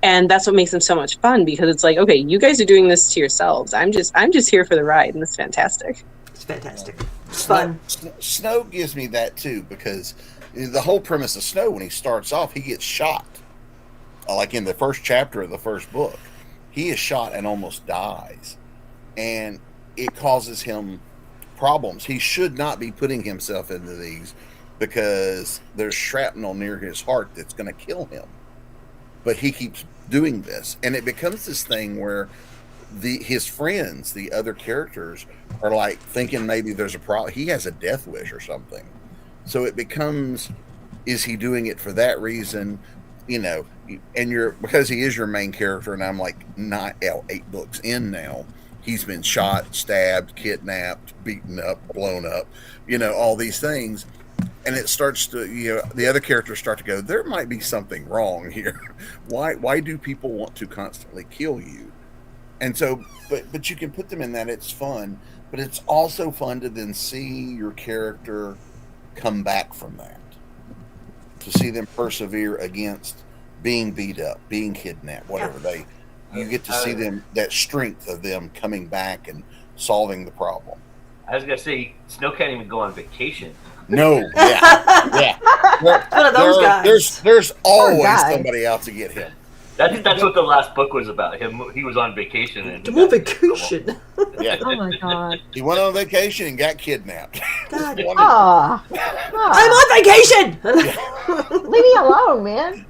And that's what makes them so much fun, because it's like, okay, you guys are doing this to yourselves. I'm just here for the ride, and it's fantastic. It's fantastic. It's fun. Snow gives me that too, because the whole premise of Snow, when he starts off, he gets shot. Like in the first chapter of the first book, he is shot and almost dies. And it causes him problems. He should not be putting himself into these, because there's shrapnel near his heart that's going to kill him. But he keeps doing this, and it becomes this thing where his friends, the other characters, are like thinking maybe there's a problem. He has a death wish or something. So it becomes, is he doing it for that reason? And because he is your main character, and I'm like 8 books in now, he's been shot, stabbed, kidnapped, beaten up, blown up, all these things. And it starts to, the other characters start to go, there might be something wrong here. Why do people want to constantly kill you? And so, but you can put them in that. It's fun, but it's also fun to then see your character come back from that, to see them persevere against being beat up, being kidnapped, whatever you get to see them, that strength of them coming back and solving the problem. I was gonna say Snow can't even go on vacation. No, yeah. One of those guys. There's always guy. somebody out to get him. That's what the last book was about. He was on vacation and To move vacation. Yeah. Oh my god. He went on vacation and got kidnapped. God. Ah, I'm on vacation. leave me alone, man.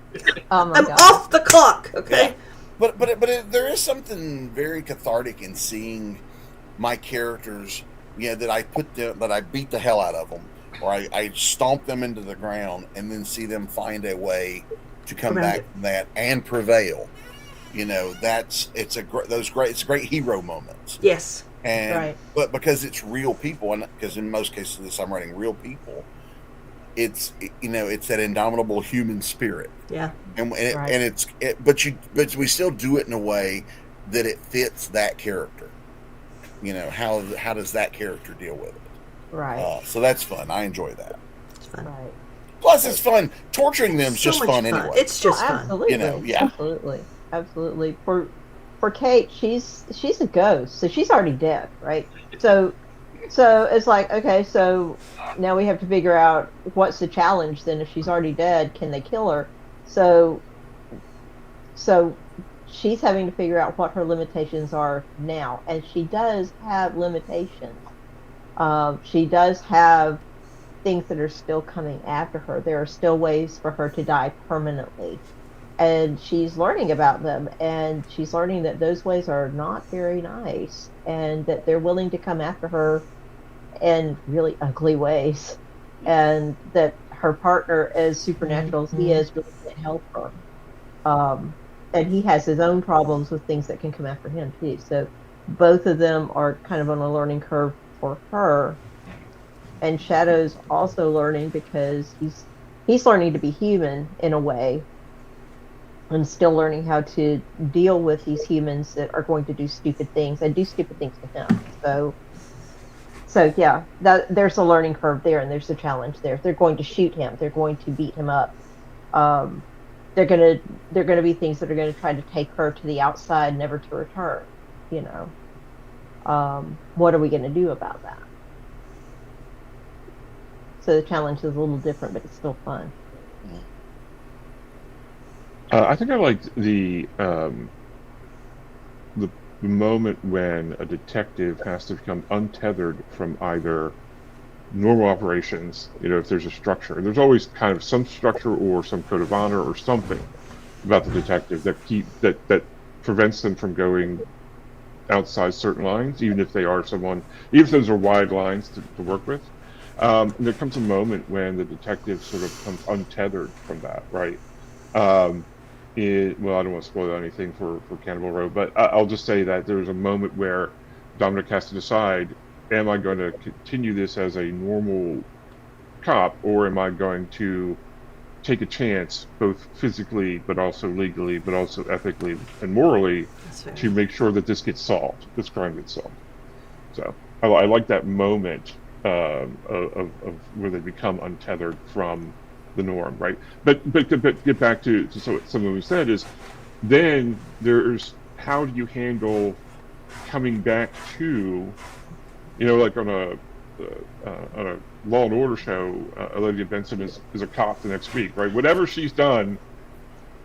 Oh my I'm god. off the clock. Okay. But there is something very cathartic in seeing my characters, that I beat the hell out of them, or I stomp them into the ground, and then see them find a way to come back from that and prevail. It's great hero moments. Yes. And but because it's real people, and because in most cases I'm writing real people, it's that indomitable human spirit. Yeah. But we still do it in a way that it fits that character. How does that character deal with it? Right. So that's fun. I enjoy that. It's fun. Right. Plus, it's fun. Torturing them is So just much fun anyway. It's just fun. Absolutely. Absolutely. For Kate, she's a ghost, so she's already dead, right? So it's like, okay, so now we have to figure out what's the challenge then. If she's already dead, can they kill her? So she's having to figure out what her limitations are now, and she does have limitations. She does have things that are still coming after her. There are still ways for her to die permanently, and she's learning about them, and she's learning that those ways are not very nice, and that they're willing to come after her in really ugly ways, and that her partner, as supernatural as he is, really can't help her. And he has his own problems with things that can come after him too. So both of them are kind of on a learning curve for her. And Shadow's also learning because he's learning to be human in a way, and still learning how to deal with these humans that are going to do stupid things and do stupid things to him. So yeah, there's a learning curve there, and there's a challenge there. They're going to shoot him. They're going to beat him up. They're gonna be things that are gonna try to take her to the outside, never to return. What are we gonna do about that? So the challenge is a little different, but it's still fun. I think I liked the moment when a detective has to become untethered from either normal operations. If there's a structure, there's always kind of some structure or some code of honor or something about the detective that prevents them from going outside certain lines, even if those are wide lines to work with. There comes a moment when the detective sort of comes untethered from that, right? I don't want to spoil anything for Cannibal Row, but I'll just say that there's a moment where Dominic has to decide, am I going to continue this as a normal cop, or am I going to take a chance, both physically, but also legally, but also ethically and morally, to make sure that this crime gets solved. So I like that moment of where they become untethered from the norm, right? But get back to something we said is, then there's, how do you handle coming back to, like on a Law and Order show, Olivia Benson is a cop the next week, right? Whatever she's done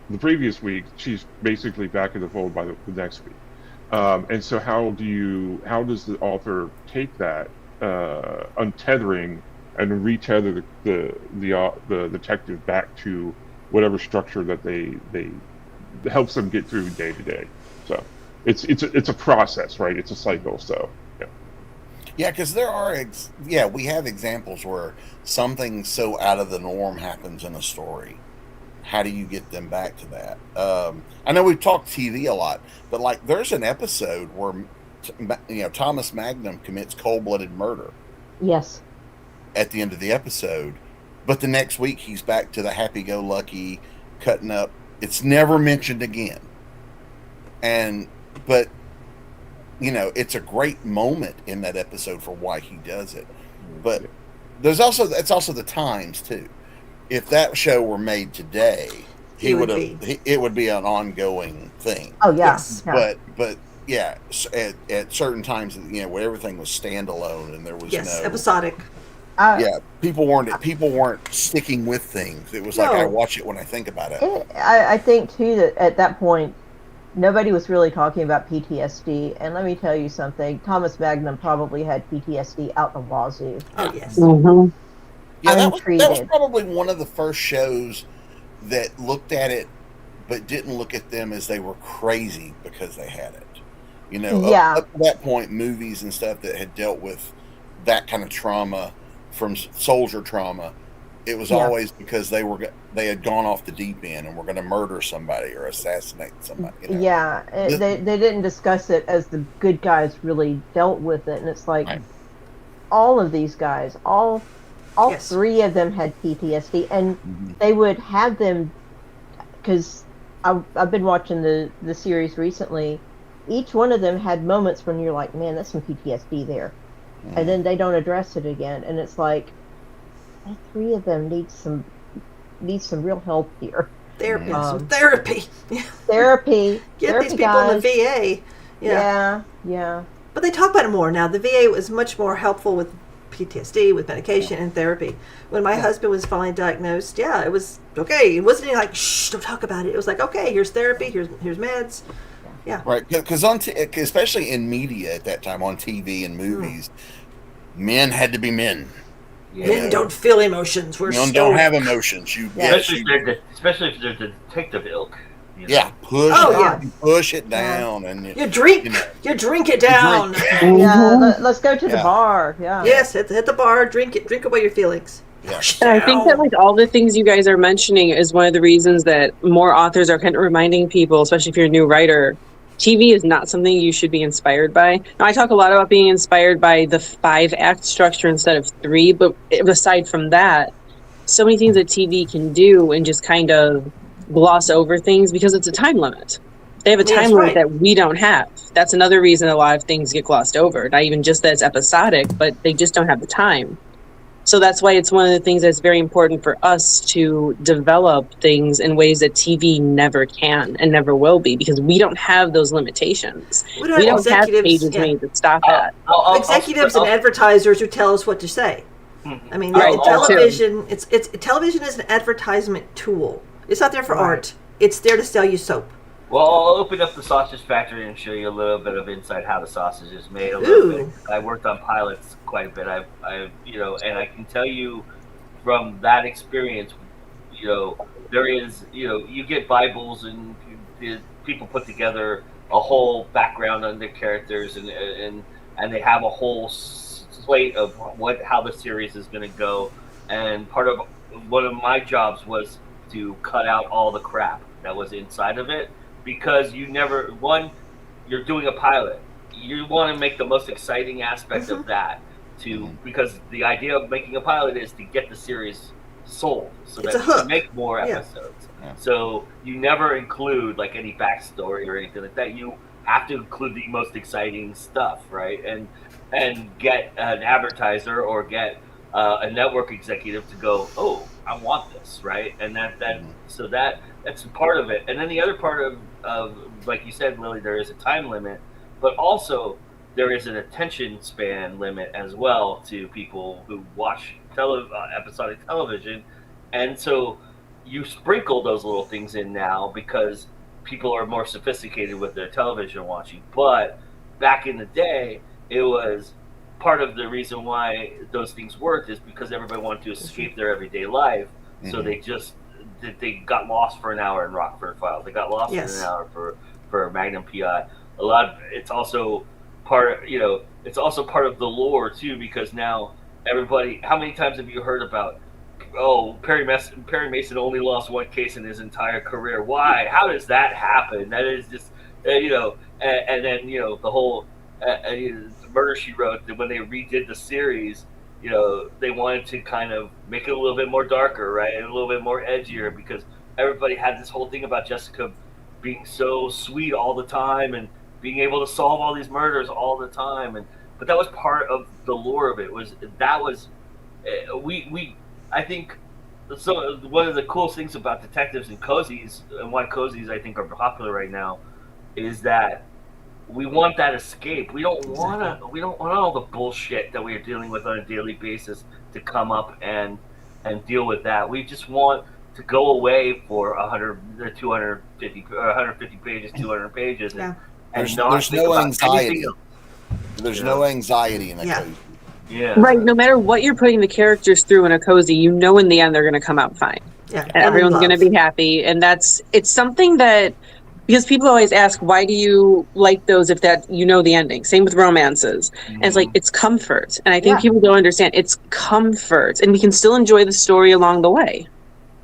the previous week, she's basically back in the fold by the next week. And so how does the author take that untethering and retether the detective back to whatever structure that they helps them get through day to day? So it's a process, right? It's a cycle. So yeah, because there are we have examples where something so out of the norm happens in a story. How do you get them back to that? I know we've talked TV a lot, but like there's an episode where Thomas Magnum commits cold-blooded murder. Yes. At the end of the episode, but the next week he's back to the happy-go-lucky cutting up. It's never mentioned again. But it's a great moment in that episode for why he does it. But it's also the times too. If that show were made today, it would be an ongoing thing. Oh yeah. But at certain times, where everything was standalone and there was Yes, no episodic. people weren't sticking with things. It was like, I watch it when I think about it. I think too that at that point nobody was really talking about PTSD, and let me tell you something, Thomas Magnum probably had PTSD out the wazoo. Oh yes. Mm-hmm. Yeah, that was probably one of the first shows that looked at it but didn't look at them as they were crazy because they had it. Up to that point, movies and stuff that had dealt with that kind of trauma, from soldier trauma, it was always because they had gone off the deep end and were going to murder somebody or assassinate somebody. Yeah, they didn't discuss it as the good guys really dealt with it, and it's like all of these guys, all three of them had PTSD, and they would have them, because I've been watching the series recently. Each one of them had moments when you're like, man, that's some PTSD there. And then they don't address it again. And it's like, all three of them need some real help here. Therapy. Some therapy. Therapy. Get these people guys. in the VA. Yeah. But they talk about it more now. The VA was much more helpful with PTSD, with medication and therapy. When my husband was finally diagnosed, it was okay. It wasn't like, shh, don't talk about it. It was like, okay, here's therapy, here's meds. Yeah. Right, because especially in media at that time, on TV and movies, men had to be men. Men don't feel emotions. We're don't have emotions. Especially if they're the detective ilk. Push it down, and you drink it down. Let's go to the bar. Yeah. Yes, hit the bar. Drink away your feelings. Yeah. And I think that like all the things you guys are mentioning is one of the reasons that more authors are kind of reminding people, especially if you're a new writer, TV is not something you should be inspired by. Now, I talk a lot about being inspired by the 5-act structure instead of 3, but aside from that, so many things that TV can do and just kind of gloss over things because it's a time limit. They have a time limit that we don't have. That's another reason a lot of things get glossed over. Not even just that it's episodic, but they just don't have the time. So that's why it's one of the things that's very important for us to develop things in ways that TV never can and never will be, because we don't have those limitations. We don't have pages made that stop that. Executives and advertisers who tell us what to say. I mean, television. Television is an advertisement tool. It's not there for art. It's there to sell you soap. Well, I'll open up the sausage factory and show you a little bit of inside how the sausage is made. A little bit. I worked on pilots quite a bit. And I can tell you from that experience, there is, you get Bibles and people put together a whole background on their characters, and they have a whole slate of how the series is going to go. And one of my jobs was to cut out all the crap that was inside of it. Because you're doing a pilot. You want to make the most exciting aspect of that, because the idea of making a pilot is to get the series sold, so that you can make more episodes. Yeah. So you never include like any backstory or anything like that. You have to include the most exciting stuff, right? And get an advertiser or get a network executive to go, oh, I want this, right? And that's part of it. And then the other part of like you said, Lily, there is a time limit, but also there is an attention span limit as well to people who watch episodic television. And so you sprinkle those little things in now because people are more sophisticated with their television watching. But back in the day, it was part of the reason why those things worked is because everybody wanted to escape their everyday life. So they got lost for an hour in Rockford Files. They got lost for an hour for Magnum PI. It's also part of the lore too, because now everybody. How many times have you heard about? Oh, Perry Mason only lost one case in his entire career. Why? How does that happen? That is just and then the whole Murder, She Wrote. When they redid the series, they wanted to kind of make it a little bit more darker, right? And a little bit more edgier, because everybody had this whole thing about Jessica being so sweet all the time and being able to solve all these murders all the time. But that was part of the lore of it. I think so. One of the coolest things about detectives and cozies, and why cozies I think are popular right now, is that we want that escape. We don't want to. We don't want all the bullshit that we are dealing with on a daily basis to come up and deal with that. We just want to go away for 100, 250, 150 pages, 200 pages, and There's, not there's think no about anxiety. anything else. There's no anxiety in a cozy. Yeah. Right. No matter what you're putting the characters through in a cozy, you know in the end they're going to come out fine. Yeah. And everyone's going to be happy. And it's something that, because people always ask, why do you like those if that you know the ending? Same with romances. And it's like, it's comfort. And I think people don't understand. It's comfort. And we can still enjoy the story along the way.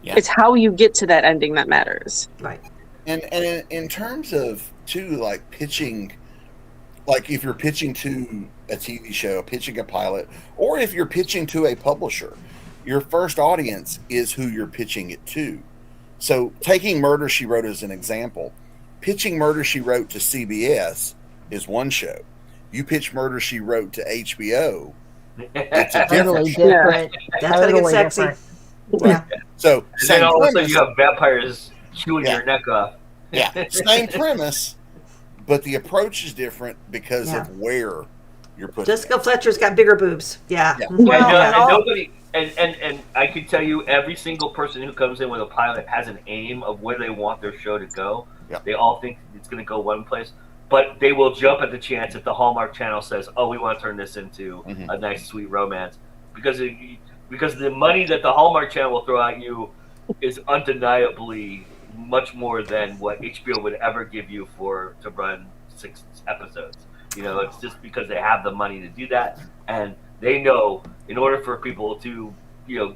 Yeah. It's how you get to that ending that matters. Right. And in terms of, too, like pitching, like if you're pitching to a TV show, pitching a pilot, or if you're pitching to a publisher, your first audience is who you're pitching it to. So taking Murder, She Wrote as an example, pitching Murder, She Wrote to CBS is one show. You pitch Murder, She Wrote to HBO, it's a different show. Different. That's going to get sexy. Yeah. So then all of a sudden you have vampires chewing your neck off. Same premise, but the approach is different because of where you're putting Jessica Fletcher's got bigger boobs. Yeah. Nobody, and I can tell you, every single person who comes in with a pilot has an aim of where they want their show to go. Yeah. They all think it's going to go one place, but they will jump at the chance if the Hallmark Channel says, "Oh, we want to turn this into a nice, sweet romance," because the money that the Hallmark Channel will throw at you is undeniably much more than what HBO would ever give you to run 6 episodes. You know, it's just because they have the money to do that, and they know in order for people to, to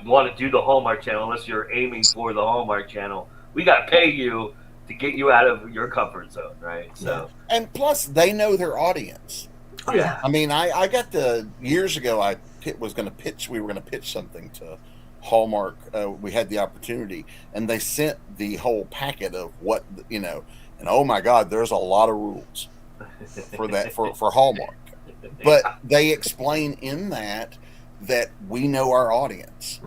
want to do the Hallmark Channel, unless you're aiming for the Hallmark Channel, we got to pay you to get you out of your comfort zone, right? So, and plus they know their audience. Oh yeah. I mean, I got years ago. We were going to pitch something to Hallmark. We had the opportunity, and they sent the whole packet of what and oh my God, there's a lot of rules for that for Hallmark. But they explain in that we know our audience.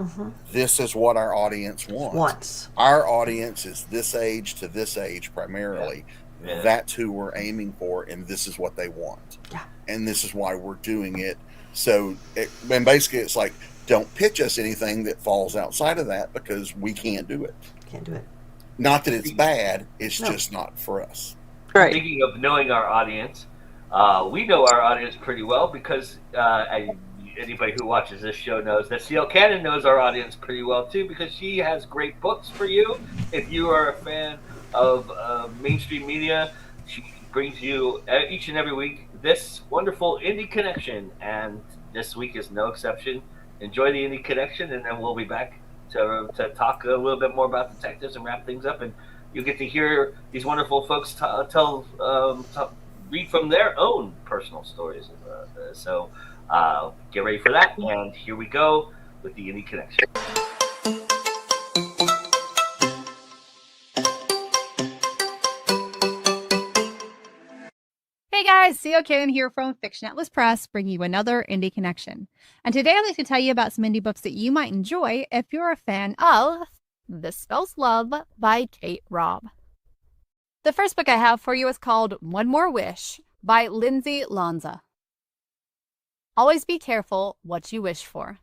This is what our audience wants. Our audience is this age to this age primarily. Yeah. That's who we're aiming for, and this is what they want. Yeah. And this is why we're doing it. So, basically, it's like, don't pitch us anything that falls outside of that because we can't do it. Can't do it. Not that it's bad, it's just not for us. Right. Speaking of knowing our audience, we know our audience pretty well because anybody who watches this show knows that CL Cannon knows our audience pretty well too, because she has great books for you. If you are a fan of mainstream media, she brings you each and every week this wonderful Indie Connection, and this week is no exception. Enjoy the Indie Connection, and then we'll be back to talk a little bit more about detectives and wrap things up, and you'll get to hear these wonderful folks read from their own personal stories. So get ready for that, and here we go with the Indie Connection. Hey guys, CL Cannon here from Fiction Atlas Press, bringing you another Indie Connection. And today I'd like to tell you about some indie books that you might enjoy if you're a fan of This Spells Love by Kate Robb. The first book I have for you is called One More Wish by Lindsay Lanza. Always be careful what you wish for.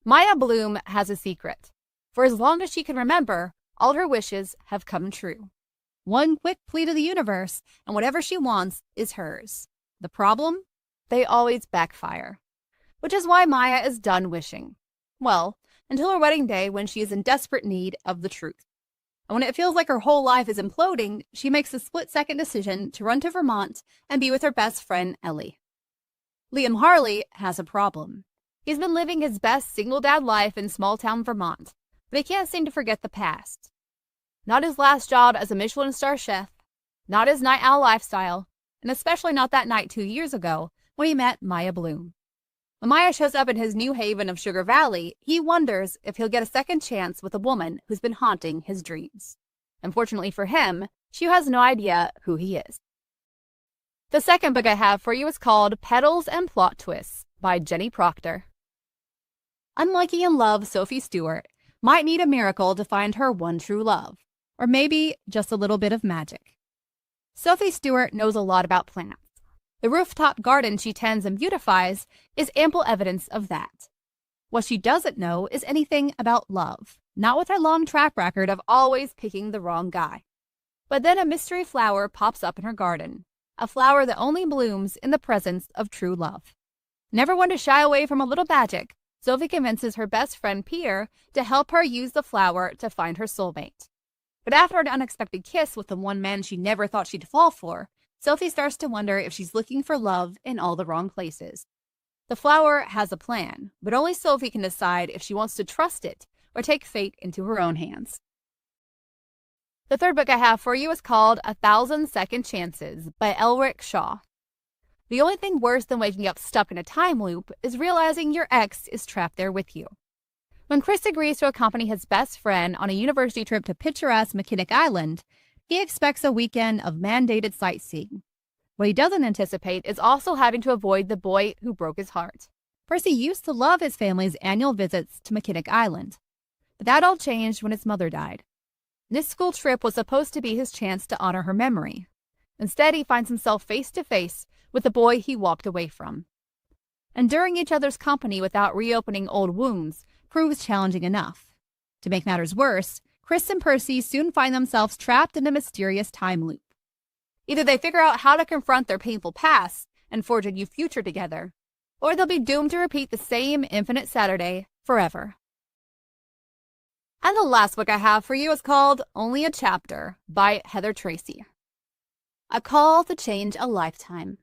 Maya Bloom has a secret. For as long as she can remember, all her wishes have come true. One quick plea to the universe, and whatever she wants is hers. The problem? They always backfire. Which is why Maya is done wishing. Well, until her wedding day, when she is in desperate need of the truth. And when it feels like her whole life is imploding, she makes a split-second decision to run to Vermont and be with her best friend, Ellie. Liam Harley has a problem. He's been living his best single dad life in small-town Vermont, but he can't seem to forget the past. Not his last job as a Michelin star chef, not his night owl lifestyle, and especially not that night 2 years ago when he met Maya Bloom. When Maya shows up in his new haven of Sugar Valley, he wonders if he'll get a second chance with a woman who's been haunting his dreams. Unfortunately for him, she has no idea who he is. The second book I have for you is called Petals and Plot Twists by Jenny Proctor. Unlucky in love, Sophie Stewart might need a miracle to find her one true love. Or maybe just a little bit of magic. Sophie Stewart knows a lot about plants. The rooftop garden she tends and beautifies is ample evidence of that. What she doesn't know is anything about love, not with her long track record of always picking the wrong guy. But then a mystery flower pops up in her garden, a flower that only blooms in the presence of true love. Never one to shy away from a little magic, Sophie convinces her best friend Pierre to help her use the flower to find her soulmate. But after an unexpected kiss with the one man she never thought she'd fall for, Sophie starts to wonder if she's looking for love in all the wrong places. The flower has a plan, but only Sophie can decide if she wants to trust it or take fate into her own hands. The third book I have for you is called 1,000 Second Chances by Elric Shaw. The only thing worse than waking up stuck in a time loop is realizing your ex is trapped there with you. When Chris agrees to accompany his best friend on a university trip to picturesque Mackinac Island, he expects a weekend of mandated sightseeing. What he doesn't anticipate is also having to avoid the boy who broke his heart. Percy used to love his family's annual visits to Mackinac Island, but that all changed when his mother died. This school trip was supposed to be his chance to honor her memory. Instead, he finds himself face to face with the boy he walked away from. Enduring each other's company without reopening old wounds proves challenging enough. To make matters worse, Chris and Percy soon find themselves trapped in a mysterious time loop. Either they figure out how to confront their painful past and forge a new future together, or they'll be doomed to repeat the same infinite Saturday forever. And the last book I have for you is called Only a Chapter by Heather Tracy. A call to change a lifetime.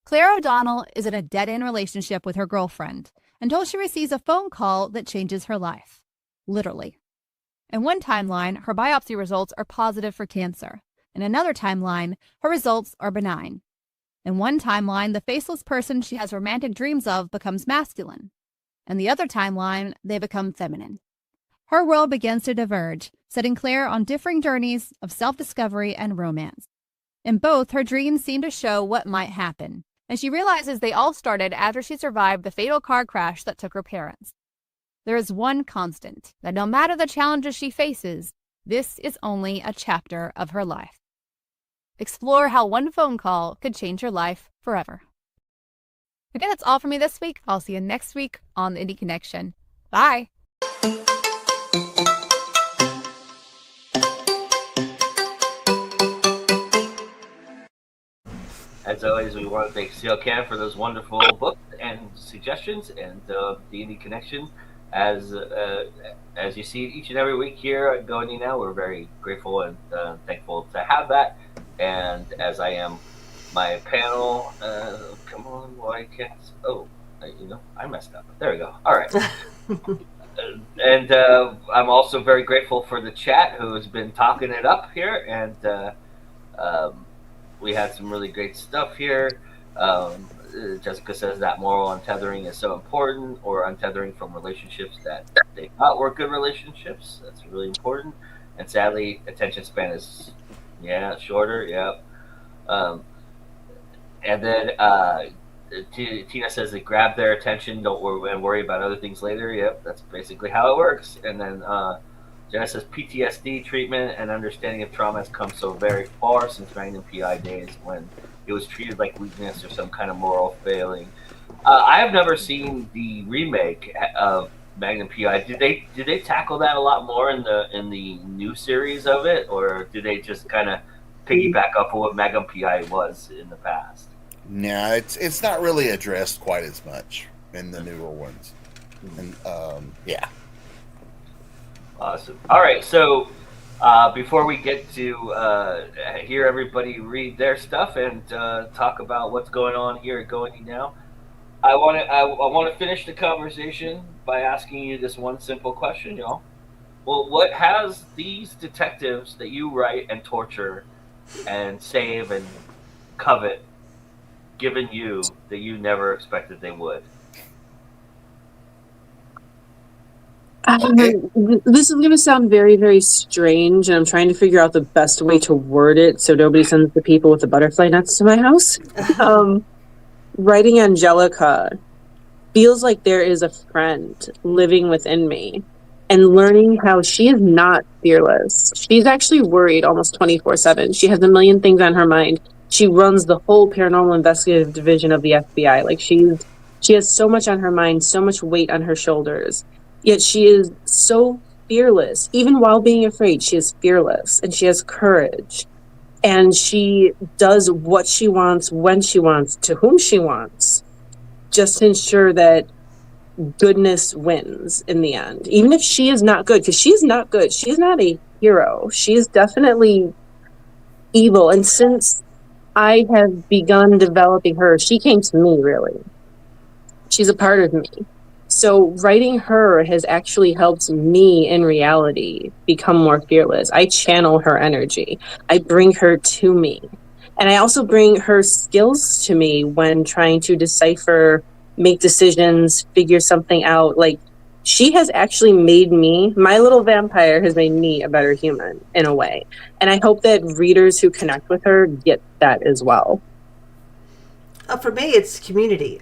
Claire O'Donnell is in a dead-end relationship with her girlfriend until she receives a phone call that changes her life. Literally. In one timeline, her biopsy results are positive for cancer. In another timeline, her results are benign. In one timeline, the faceless person she has romantic dreams of becomes masculine. In the other timeline, they become feminine. Her world begins to diverge, setting Claire on differing journeys of self-discovery and romance. In both, her dreams seem to show what might happen, and she realizes they all started after she survived the fatal car crash that took her parents. There is one constant, that no matter the challenges she faces, this is only a chapter of her life. Explore how one phone call could change your life forever. Again, that's all for me this week. I'll see you next week on the Indie Connection. Bye! As always, we want to thank CL Cam for those wonderful books and suggestions, and the Indie Connection. As you see each and every week here at Go Indie Now, we're very grateful and thankful to have that. And as I am my panel, come on, why can't? Oh, I messed up. There we go. All right. And I'm also very grateful for the chat who has been talking it up here, and we had some really great stuff here. Jessica says that moral untethering is so important, or untethering from relationships that they thought were good relationships. That's really important. And sadly, attention span is shorter. Yep. And then Tina says they grab their attention, don't worry about other things later. Yep, that's basically how it works. And then Jenna says PTSD treatment and understanding of trauma has come so very far since Magnum PI days when it was treated like weakness or some kind of moral failing. I have never seen the remake of Magnum PI. Did they tackle that a lot more in the new series of it, or do they just kind of piggyback off of what Magnum PI was in the past? No, it's not really addressed quite as much in the newer ones. And yeah. Awesome. All right, so before we get to hear everybody read their stuff and talk about what's going on here at Go Indie Now, I want to finish the conversation by asking you this one simple question, y'all. Well, what has these detectives that you write and torture and save and covet given you that you never expected they would? This is going to sound very, very strange, and I'm trying to figure out the best way to word it so nobody sends the people with the butterfly nuts to my house. Writing Angelica feels like there is a friend living within me and learning how she is not fearless. She's actually worried almost 24/7. She has a million things on her mind. She runs the whole paranormal investigative division of the FBI. Like she has so much on her mind, so much weight on her shoulders. Yet she is so fearless. Even while being afraid, she is fearless and she has courage. And she does what she wants, when she wants, to whom she wants, just to ensure that goodness wins in the end. Even if she is not good, because she's not good. She's not a hero. She is definitely evil. And since I have begun developing her, she came to me, really. She's a part of me. So writing her has actually helped me in reality become more fearless. I channel her energy. I bring her to me. And I also bring her skills to me when trying to decipher, make decisions, figure something out. Like, she has actually made me, my little vampire has made me a better human in a way. And I hope that readers who connect with her get that as well. For me, it's community.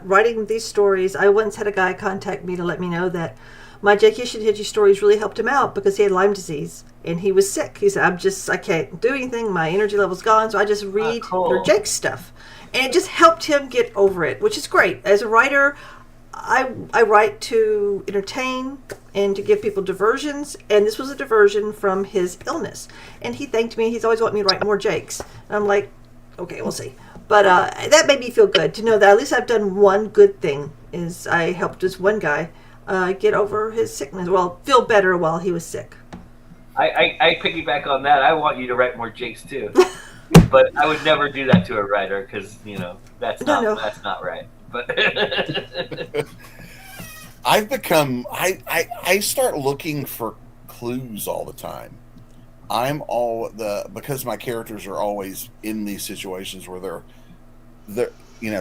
Writing these stories, I once had a guy contact me to let me know that my J.K. Shinhiji stories really helped him out because he had Lyme disease and he was sick. He said, I can't do anything. My energy level's gone. So I just read your Jake's stuff. And it just helped him get over it, which is great. As a writer, I write to entertain and to give people diversions. And this was a diversion from his illness. And he thanked me. He's always wanted me to write more Jakes. And I'm like, okay, we'll see. But that made me feel good to know that at least I've done one good thing. Is I helped this one guy get over his sickness. Well, feel better while he was sick. I piggyback on that. I want you to write more Jakes too, but I would never do that to a writer because that's not right. But I've become I start looking for clues all the time. Because my characters are always in these situations where they're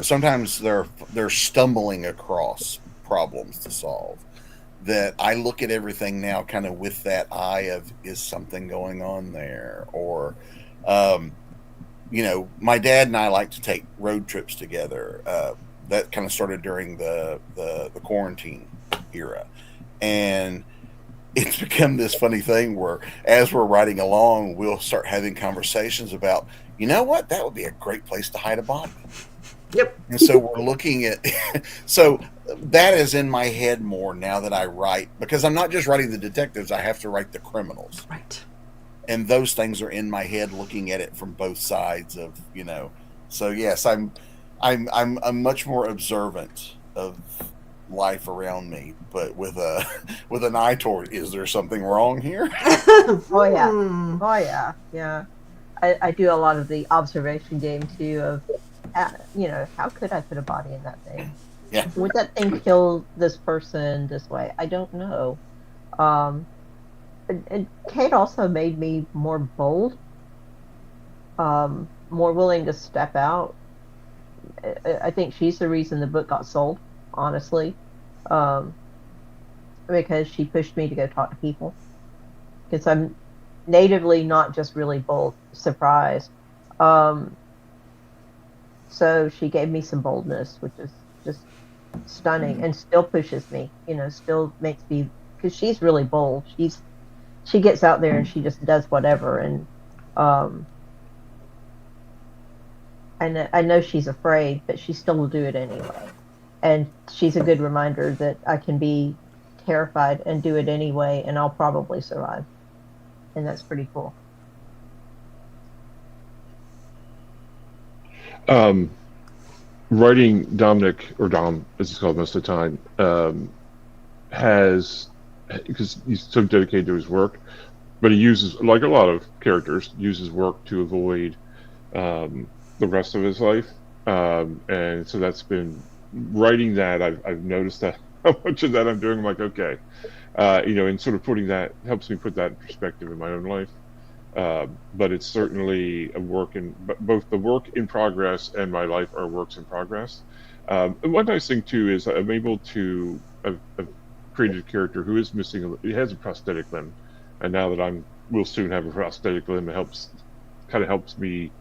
sometimes they're stumbling across problems to solve, that I look at everything now kind of with that eye of, is something going on there? Or my dad and I like to take road trips together. That kind of started during the quarantine era, and it's become this funny thing where as we're riding along, we'll start having conversations about, what, that would be a great place to hide a body. Yep. And so we're looking at, so that is in my head more now that I write, because I'm not just writing the detectives, I have to write the criminals. Right. And those things are in my head, looking at it from both sides of, so yes, I'm much more observant of life around me, but with an eye toward, is there something wrong here? Oh yeah. I do a lot of the observation game too of how could I put a body in that thing? Yeah. Would that thing kill this person this way? I don't know. And Kate also made me more bold, more willing to step out. I think she's the reason the book got sold, honestly, because she pushed me to go talk to people. Because I'm natively not just really bold, surprised. So she gave me some boldness, which is just stunning, and still pushes me. Still makes me, because she's really bold. She gets out there and she just does whatever, and I know she's afraid, but she still will do it anyway. And she's a good reminder that I can be terrified and do it anyway, and I'll probably survive. And that's pretty cool. Writing Dominic, or Dom, as he's called most of the time, because he's so dedicated to his work, but he uses, like a lot of characters, uses work to avoid the rest of his life, and so that's been writing that. I've noticed that how much of that I'm doing. I'm like, okay, and sort of putting that helps me put that in perspective in my own life. But it's certainly a work in both the work in progress and my life are works in progress. And one nice thing too is I'm able to I've created a character who is missing. He has a prosthetic limb, and now that will soon have a prosthetic limb, it helps me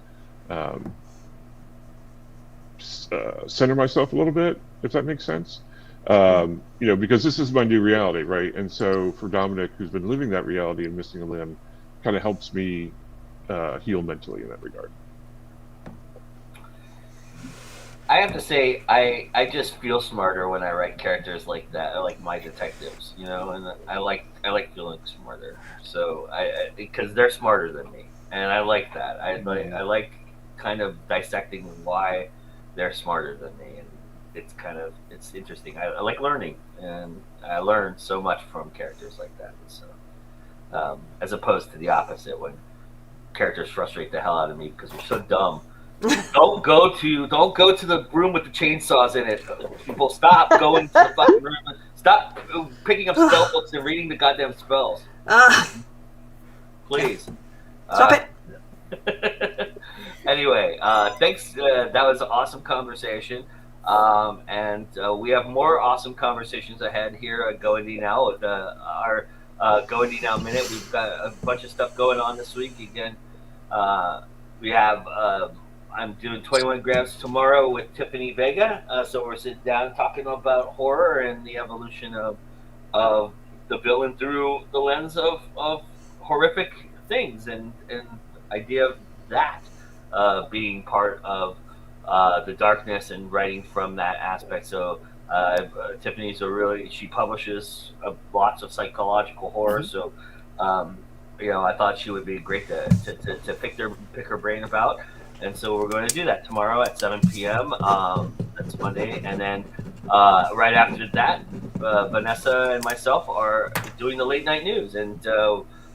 center myself a little bit, if that makes sense. Because this is my new reality, right? And so for Dominic, who's been living that reality and missing a limb, kind of helps me heal mentally in that regard. I have to say, I just feel smarter when I write characters like that, like my detectives, and I like feeling smarter. So because they're smarter than me, and I like that. I like kind of dissecting why they're smarter than me, and it's interesting. I like learning, and I learn so much from characters like that. So as opposed to the opposite, when characters frustrate the hell out of me because they're so dumb. Don't go to the room with the chainsaws in it. People, stop going to the fucking room. Stop picking up spell books and reading the goddamn spells. Please. Stop it. Anyway, thanks. That was an awesome conversation. And we have more awesome conversations ahead here at Go Indie Now with our Go Indie Now Minute. We've got a bunch of stuff going on this week. Again, we have... I'm doing 21 grams tomorrow with Tiffany Vega. So we're sitting down talking about horror and the evolution of the villain through the lens of horrific things and idea of that being part of the darkness and writing from that aspect. So Tiffany's she publishes lots of psychological horror. So I thought she would be great to pick her brain about. And so we're going to do that tomorrow at 7 p.m. That's Monday. And then right after that, Vanessa and myself are doing the late night news. And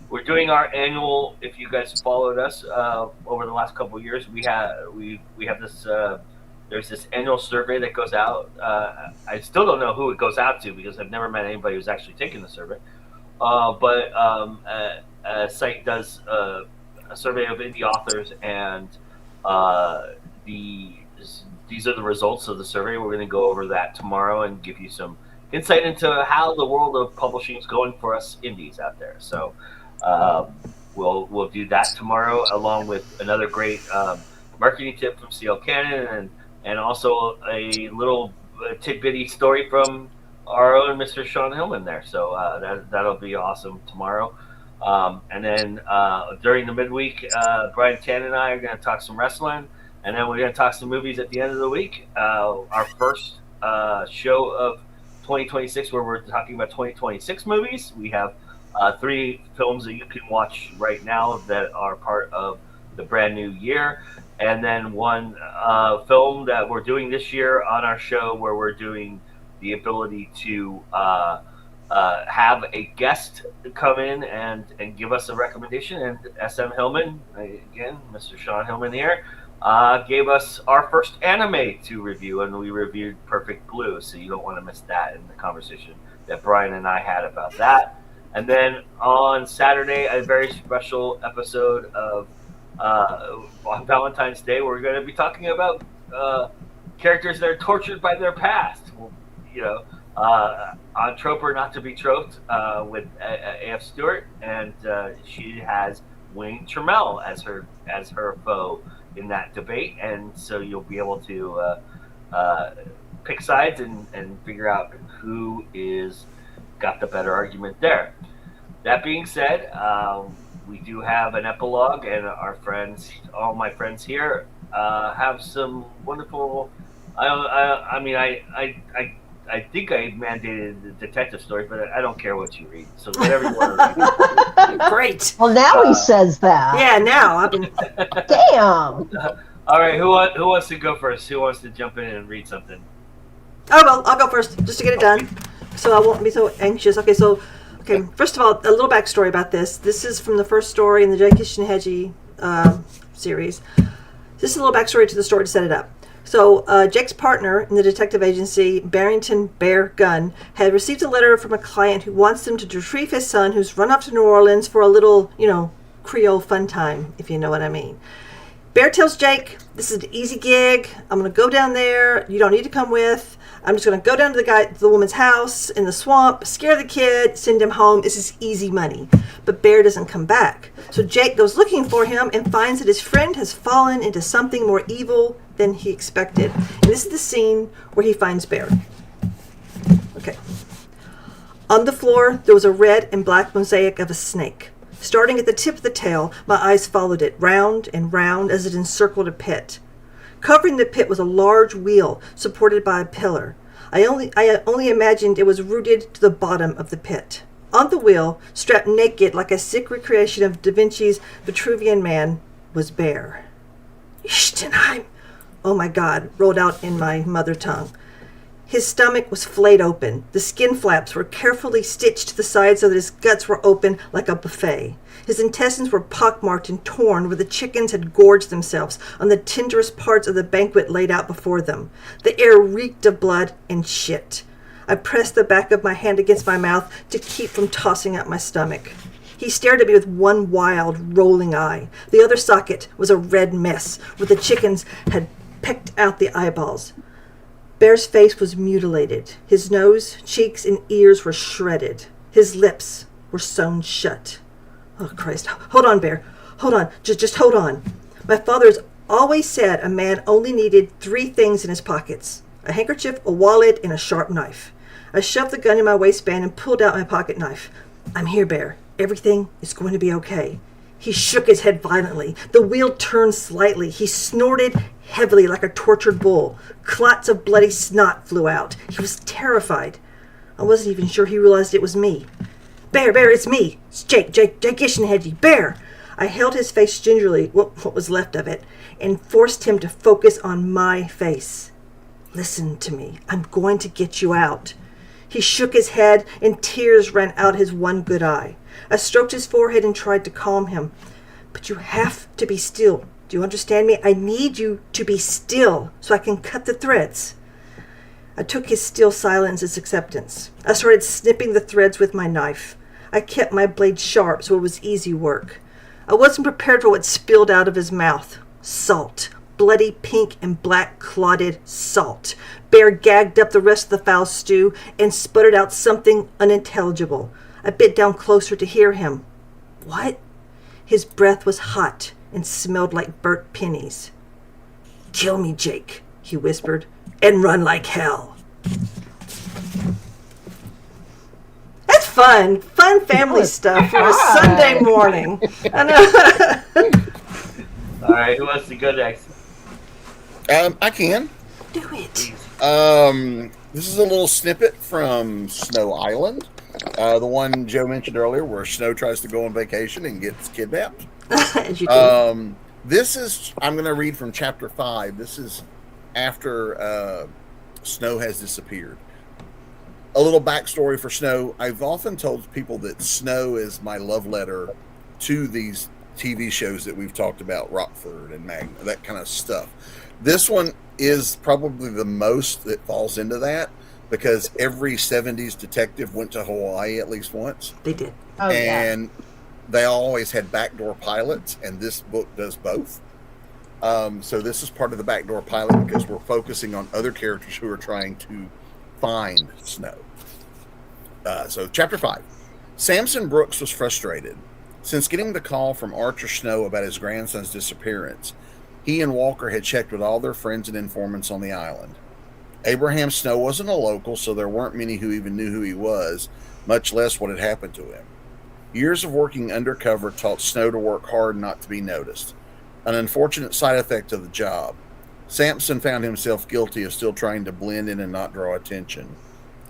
we're doing our annual, if you guys followed us over the last couple of years, we have this, there's this annual survey that goes out. I still don't know who it goes out to because I've never met anybody who's actually taken the survey. But a site does a survey of indie authors, and these are the results of the survey. We're going to go over that tomorrow and give you some insight into how the world of publishing is going for us indies out there. So we'll do that tomorrow, along with another great marketing tip from CL Cannon, and also a little tidbitty story from our own Mr. Sean Hillman there. So that'll be awesome tomorrow. And then during the midweek, Brian Tan and I are going to talk some wrestling, and then we're going to talk some movies at the end of the week. Our first show of 2026, where we're talking about 2026 movies. We have 3 films that you can watch right now that are part of the brand new year, and then one film that we're doing this year on our show, where we're doing the ability to have a guest come in and give us a recommendation. And SM Hillman, again, Mr. Sean Hillman here, gave us our first anime to review, and we reviewed Perfect Blue, so you don't want to miss that in the conversation that Brian and I had about that. And then on Saturday, a very special episode of on Valentine's Day, we're going to be talking about characters that are tortured by their past. On Trope or Not to Be Troped with A.F. Stewart, and she has Wayne Trammell as her foe in that debate, and so you'll be able to pick sides and figure out who is got the better argument there. That being said, we do have an epilogue, and our friends, all my friends here, have some wonderful. I think I mandated the detective story, but I don't care what you read. So whatever you want to read. Great. Well, now he says that. Yeah, now I've been. Damn. All right, who wants to go first? Who wants to jump in and read something? I'll go first, just to get it done, so I won't be so anxious. Okay, first of all, a little backstory about this. This is from the first story in the Jake Kishinheji series. This is a little backstory to the story to set it up. So Jake's partner in the detective agency, Barrington Bear Gunn, had received a letter from a client who wants him to retrieve his son, who's run off to New Orleans for a little, Creole fun time, if you know what I mean. Bear tells Jake, this is an easy gig. I'm going to go down there. You don't need to come with. I'm just going to go down to the woman's house in the swamp, scare the kid, send him home. This is easy money. But Bear doesn't come back. So Jake goes looking for him and finds that his friend has fallen into something more evil than he expected. And this is the scene where he finds Bear. Okay. On the floor, there was a red and black mosaic of a snake. Starting at the tip of the tail, my eyes followed it, round and round as it encircled a pit. Covering the pit was a large wheel supported by a pillar. I only imagined it was rooted to the bottom of the pit. On the wheel, strapped naked like a sick recreation of Da Vinci's Vitruvian Man, was Bear. Ichtenheim, oh my God, rolled out in my mother tongue. His stomach was flayed open. The skin flaps were carefully stitched to the sides so that his guts were open like a buffet. His intestines were pockmarked and torn where the chickens had gorged themselves on the tenderest parts of the banquet laid out before them. The air reeked of blood and shit. I pressed the back of my hand against my mouth to keep from tossing out my stomach. He stared at me with one wild, rolling eye. The other socket was a red mess where the chickens had pecked out the eyeballs. Bear's face was mutilated. His nose, cheeks, and ears were shredded. His lips were sewn shut. Oh, Christ. Hold on, Bear. Hold on. Just hold on. My father has always said a man only needed 3 things in his pockets: a handkerchief, a wallet, and a sharp knife. I shoved the gun in my waistband and pulled out my pocket knife. I'm here, Bear. Everything is going to be okay. He shook his head violently. The wheel turned slightly. He snorted heavily like a tortured bull. Clots of bloody snot flew out. He was terrified. I wasn't even sure he realized it was me. Bear, it's me. It's Jake Ishenheady. Bear! I held his face gingerly, what was left of it, and forced him to focus on my face. Listen to me. I'm going to get you out. He shook his head, and tears ran out his one good eye. I stroked his forehead and tried to calm him. But you have to be still. Do you understand me? I need you to be still so I can cut the threads. I took his still silence as acceptance. I started snipping the threads with my knife. I kept my blade sharp so it was easy work. I wasn't prepared for what spilled out of his mouth. Salt. Bloody pink and black clotted salt. Bear gagged up the rest of the foul stew and sputtered out something unintelligible. I bit down closer to hear him. What? His breath was hot and smelled like burnt pennies. Kill me, Jake, he whispered, and run like hell. That's fun. Fun family stuff for a Sunday morning. I know. All right, who wants to go next? I can. Do it. This is a little snippet from Snow Island, the one Joe mentioned earlier, where Snow tries to go on vacation and gets kidnapped. As you do. This is, I'm going to read from chapter 5. This is after Snow has disappeared. A little backstory for Snow. I've often told people that Snow is my love letter to these TV shows that we've talked about, Rockford and Magna, that kind of stuff. This one is probably the most that falls into that, because every 70s detective went to Hawaii at least once. They did. Oh, and they always had backdoor pilots, and this book does both. So this is part of the backdoor pilot because we're focusing on other characters who are trying to find Snow. So chapter 5. Samson Brooks was frustrated. Since getting the call from Archer Snow about his grandson's disappearance, he and Walker had checked with all their friends and informants on the island. Abraham Snow wasn't a local, so there weren't many who even knew who he was, much less what had happened to him. Years of working undercover taught Snow to work hard not to be noticed, an unfortunate side effect of the job. Samson found himself guilty of still trying to blend in and not draw attention.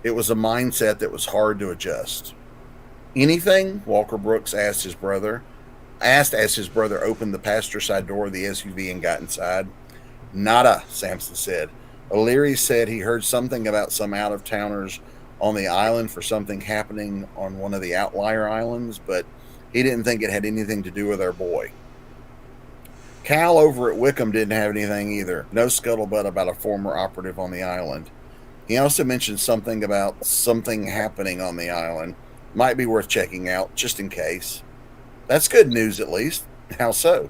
It was a mindset that was hard to adjust. Anything? Walker Brooks asked as his brother opened the passenger side door of the SUV and got inside. Nada, Samson said. O'Leary said he heard something about some out-of-towners on the island for something happening on one of the outlier islands, but he didn't think it had anything to do with our boy. Cal over at Wickham didn't have anything either. No scuttlebutt about a former operative on the island. He also mentioned something about something happening on the island. Might be worth checking out, just in case. That's good news, at least. How so?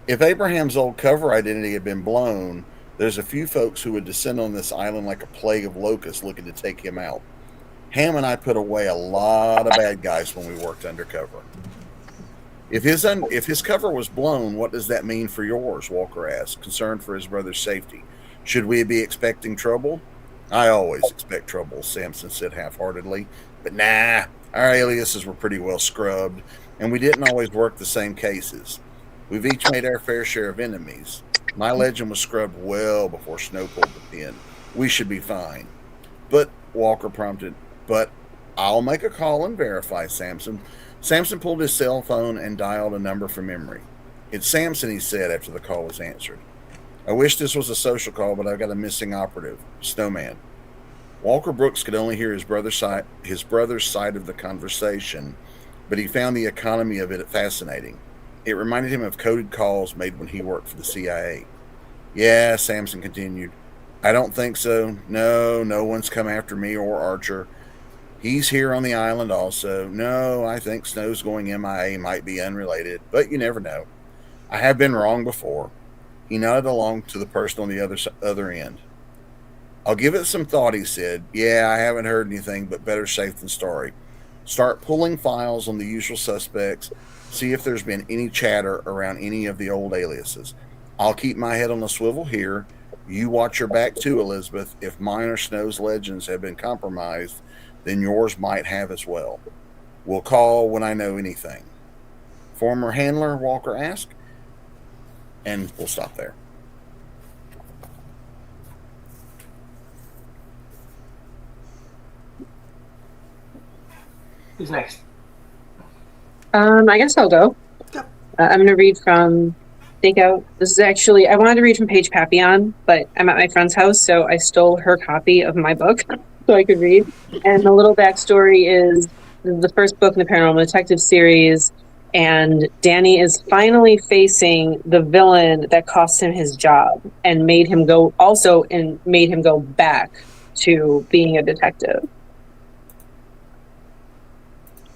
If Abraham's old cover identity had been blown, there's a few folks who would descend on this island like a plague of locusts looking to take him out. Ham and I put away a lot of bad guys when we worked undercover. If his cover was blown, what does that mean for yours? Walker asked, concerned for his brother's safety. Should we be expecting trouble? I always expect trouble, Samson said half-heartedly. But nah, our aliases were pretty well scrubbed, and we didn't always work the same cases. We've each made our fair share of enemies. My legend was scrubbed well before Snow pulled the pin. We should be fine. But, Walker prompted, but I'll make a call and verify, Samson. Samson pulled his cell phone and dialed a number from memory. It's Samson, he said after the call was answered. I wish this was a social call, but I've got a missing operative, Snowman. Walker Brooks could only hear his brother's side of the conversation, but he found the economy of it fascinating. It reminded him of coded calls made when he worked for the CIA. Yeah, Samson continued. I don't think so. No one's come after me or Archer. He's here on the island also. No, I think Snow's going MIA might be unrelated, but you never know. I have been wrong before. He nodded along to the person on the other end. I'll give it some thought, he said. Yeah, I haven't heard anything, but better safe than sorry. Start pulling files on the usual suspects. See if there's been any chatter around any of the old aliases. I'll keep my head on a swivel here. You watch your back too, Elizabeth. If mine or Snow's legends have been compromised, then yours might have as well. We'll call when I know anything. Former handler, Walker asked. And we'll stop there. Who's next? I guess I'll go. I'm going to read from Stakeout. This is actually, I wanted to read from Paige Papillon, but I'm at my friend's house, so I stole her copy of my book so I could read. And the little backstory is the first book in the Paranormal Detective series, and Danny is finally facing the villain that cost him his job and made him go back to being a detective.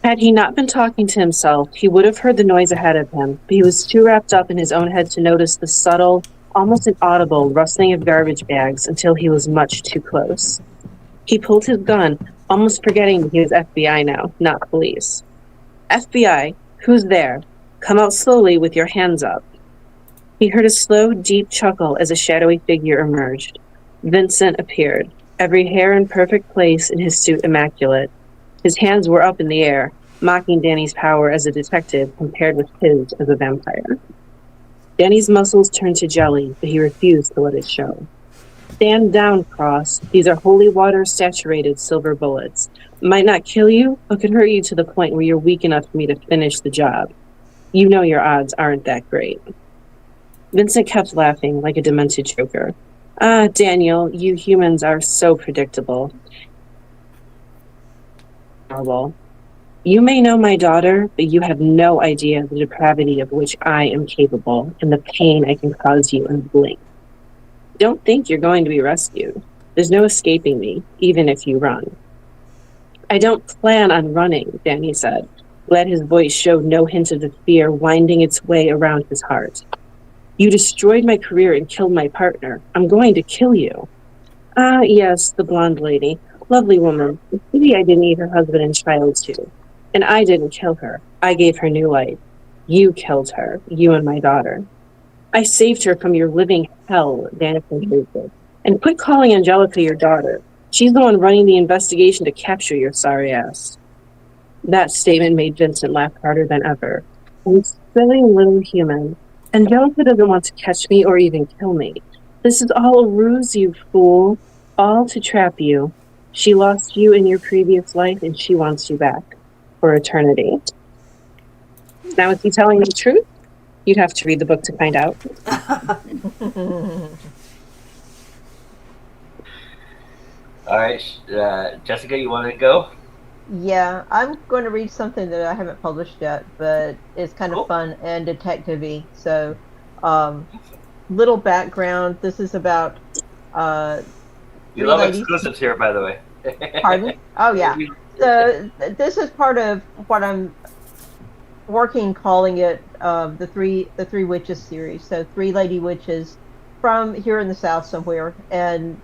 Had he not been talking to himself, he would have heard the noise ahead of him, but he was too wrapped up in his own head to notice the subtle, almost inaudible rustling of garbage bags until he was much too close. He pulled his gun, almost forgetting that he was FBI now, not police. FBI, who's there? Come out slowly with your hands up. He heard a slow, deep chuckle as a shadowy figure emerged. Vincent appeared, every hair in perfect place in his suit immaculate. His hands were up in the air, mocking Danny's power as a detective compared with his as a vampire. Danny's muscles turned to jelly, but he refused to let it show. Stand down, Cross. These are holy water-saturated silver bullets. Might not kill you, but could hurt you to the point where you're weak enough for me to finish the job. You know your odds aren't that great. Vincent kept laughing like a demented joker. Ah, Daniel, you humans are so predictable. You may know my daughter, but you have no idea the depravity of which I am capable and the pain I can cause you in a blink. Don't think you're going to be rescued. There's no escaping me, even if you run. I don't plan on running, Danny said, glad his voice showed no hint of the fear winding its way around his heart. You destroyed my career and killed my partner. I'm going to kill you. Ah, yes, the blonde lady. Lovely woman. Maybe I didn't eat her husband and child too. And I didn't kill her. I gave her new life. You killed her, you and my daughter. I saved her from your living hell, Danica concluded. And quit calling Angelica your daughter. She's the one running the investigation to capture your sorry ass. That statement made Vincent laugh harder than ever. You silly little human. Angelica doesn't want to catch me or even kill me. This is all a ruse, you fool. All to trap you. She lost you in your previous life, and she wants you back for eternity. Now, is he telling the truth? You'd have to read the book to find out. All right, Jessica, you want to go? Yeah, I'm going to read something that I haven't published yet, but it's kind of fun and detective-y. So, little background. This is about You love exclusives here, by the way. Pardon? Oh, yeah. So this is part of what I'm calling it the three witches series. So 3 lady witches from here in the South somewhere, and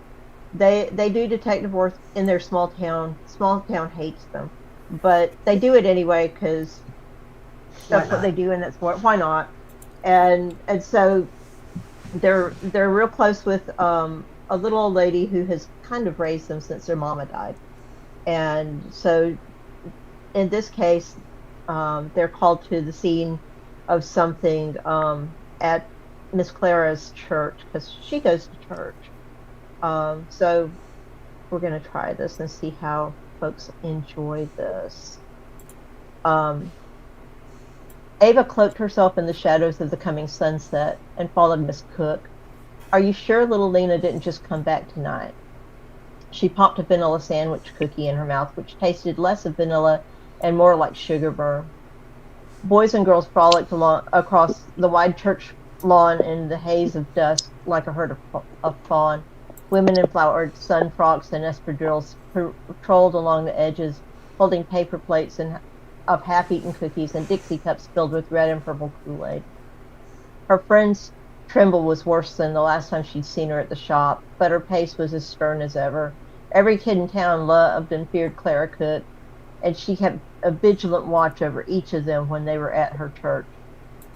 they do detective work in their small town. Small town hates them, but they do it anyway because that's what they do, and that's why not? And so they're real close with a little old lady who has kind of raised them since their mama died. And so in this case, they're called to the scene of something at Miss Clara's church because she goes to church. So we're going to try this and see how folks enjoy this. Ava cloaked herself in the shadows of the coming sunset and followed Miss Cook. Are you sure little Lena didn't just come back tonight? She popped a vanilla sandwich cookie in her mouth, which tasted less of vanilla and more like sugar burn. Boys and girls frolicked along across the wide church lawn in the haze of dusk like a herd of fawn. Women in flowered sun frocks and espadrilles patrolled along the edges, holding paper plates of half-eaten cookies and Dixie cups filled with red and purple Kool-Aid. Her friend's tremble was worse than the last time she'd seen her at the shop, but her pace was as stern as ever. Every kid in town loved and feared Clara Cook, and she kept a vigilant watch over each of them when they were at her church.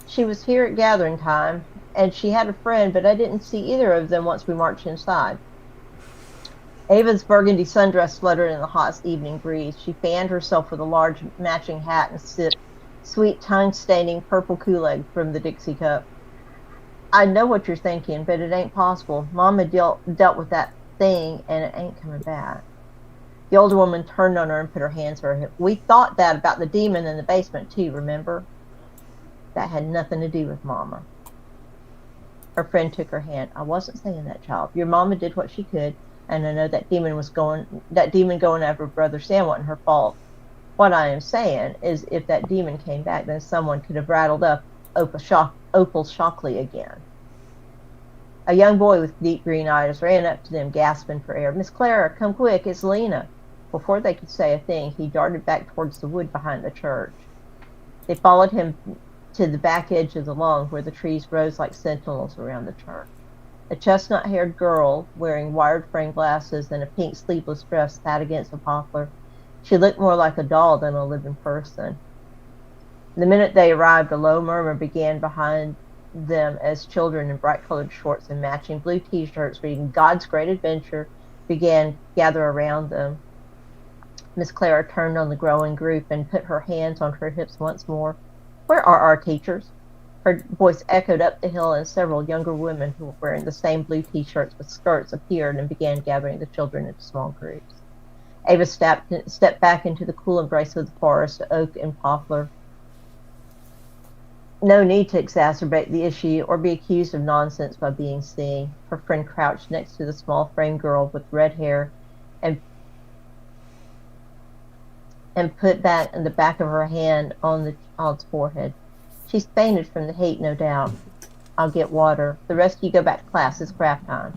She was here at gathering time, and she had a friend, but I didn't see either of them once we marched inside. Ava's burgundy sundress fluttered in the hot evening breeze. She fanned herself with a large matching hat and sipped sweet tongue-staining purple Kool-Aid from the Dixie cup. I know what you're thinking, but it ain't possible. Mama dealt with that thing, and it ain't coming back. The older woman turned on her and put her hands to her hip. We thought that about the demon in the basement, too, remember? That had nothing to do with Mama. Her friend took her hand. I wasn't saying that, child. Your Mama did what she could, and I know that demon going after Brother Sam wasn't her fault. What I am saying is if that demon came back, then someone could have rattled up Opal Shockley again. A young boy with deep green eyes ran up to them, gasping for air. Miss Clara, come quick, it's Lena. Before they could say a thing, he darted back towards the wood behind the church. They followed him to the back edge of the lawn where the trees rose like sentinels around the church. A chestnut-haired girl, wearing wire-frame glasses and a pink sleeveless dress, sat against a poplar. She looked more like a doll than a living person. The minute they arrived, a low murmur began behind them as children in bright-colored shorts and matching blue T-shirts reading God's Great Adventure began to gather around them. Miss Clara turned on the growing group and put her hands on her hips once more. Where are our teachers? Her voice echoed up the hill, and several younger women who were wearing the same blue T-shirts with skirts appeared and began gathering the children into small groups. Ava stepped back into the cool embrace of the forest, oak and poplar. No need to exacerbate the issue or be accused of nonsense by being seen. Her friend crouched next to the small frame girl with red hair and put that in the back of her hand on the child's forehead. She's fainted from the heat, no doubt. I'll get water. The rest of you go back to class. It's craft time.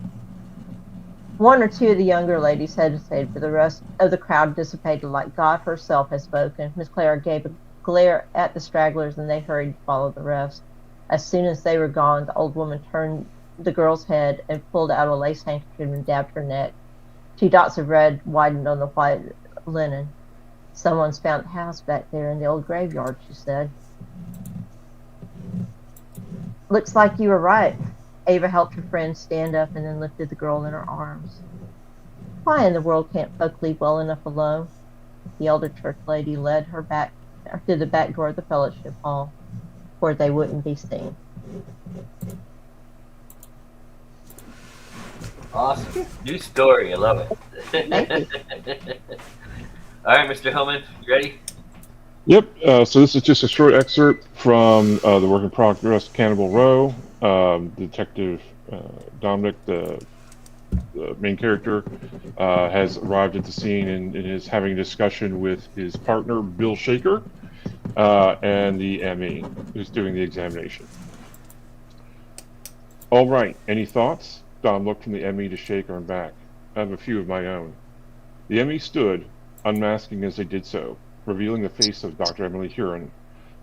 One or two of the younger ladies hesitated, but the rest of the crowd dissipated like God herself had spoken. Miss Clara gave a glare at the stragglers, and they hurried to follow the rest. As soon as they were gone, the old woman turned the girl's head and pulled out a lace handkerchief and dabbed her neck. 2 dots of red widened on the white linen. Someone's found the house back there in the old graveyard, she said. Looks like you were right. Ava helped her friend stand up and then lifted the girl in her arms. Why in the world can't folk leave well enough alone? The elder church lady led her back to the back door of the fellowship hall, where they wouldn't be seen. Awesome. New story. I love it. Thank you. All right, Mr. Hillman, you ready? Yep. So this is just a short excerpt from the work in progress, Cannibal Row. Detective Dominic, the main character, has arrived at the scene and is having a discussion with his partner, Bill Shaker, and the ME, who's doing the examination. All right. Any thoughts? Dom looked from the ME to Shaker and back. I have a few of my own. The ME stood, unmasking as they did so, revealing the face of Dr. Emily Huron.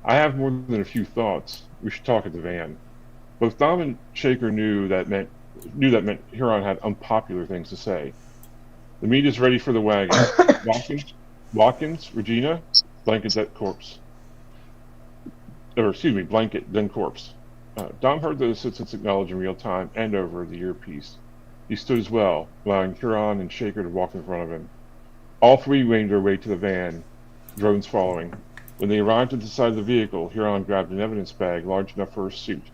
I have more than a few thoughts. We should talk at the van. Both Dom and Shaker knew that meant Huron had unpopular things to say. The meat is ready for the wagon. Watkins, Regina, blanket, then corpse. Blanket, then corpse. Dom heard the assistants acknowledge in real time and over the earpiece. He stood as well, allowing Huron and Shaker to walk in front of him. All three made their way to the van, drones following. When they arrived at the side of the vehicle, Huron grabbed an evidence bag large enough for her suit.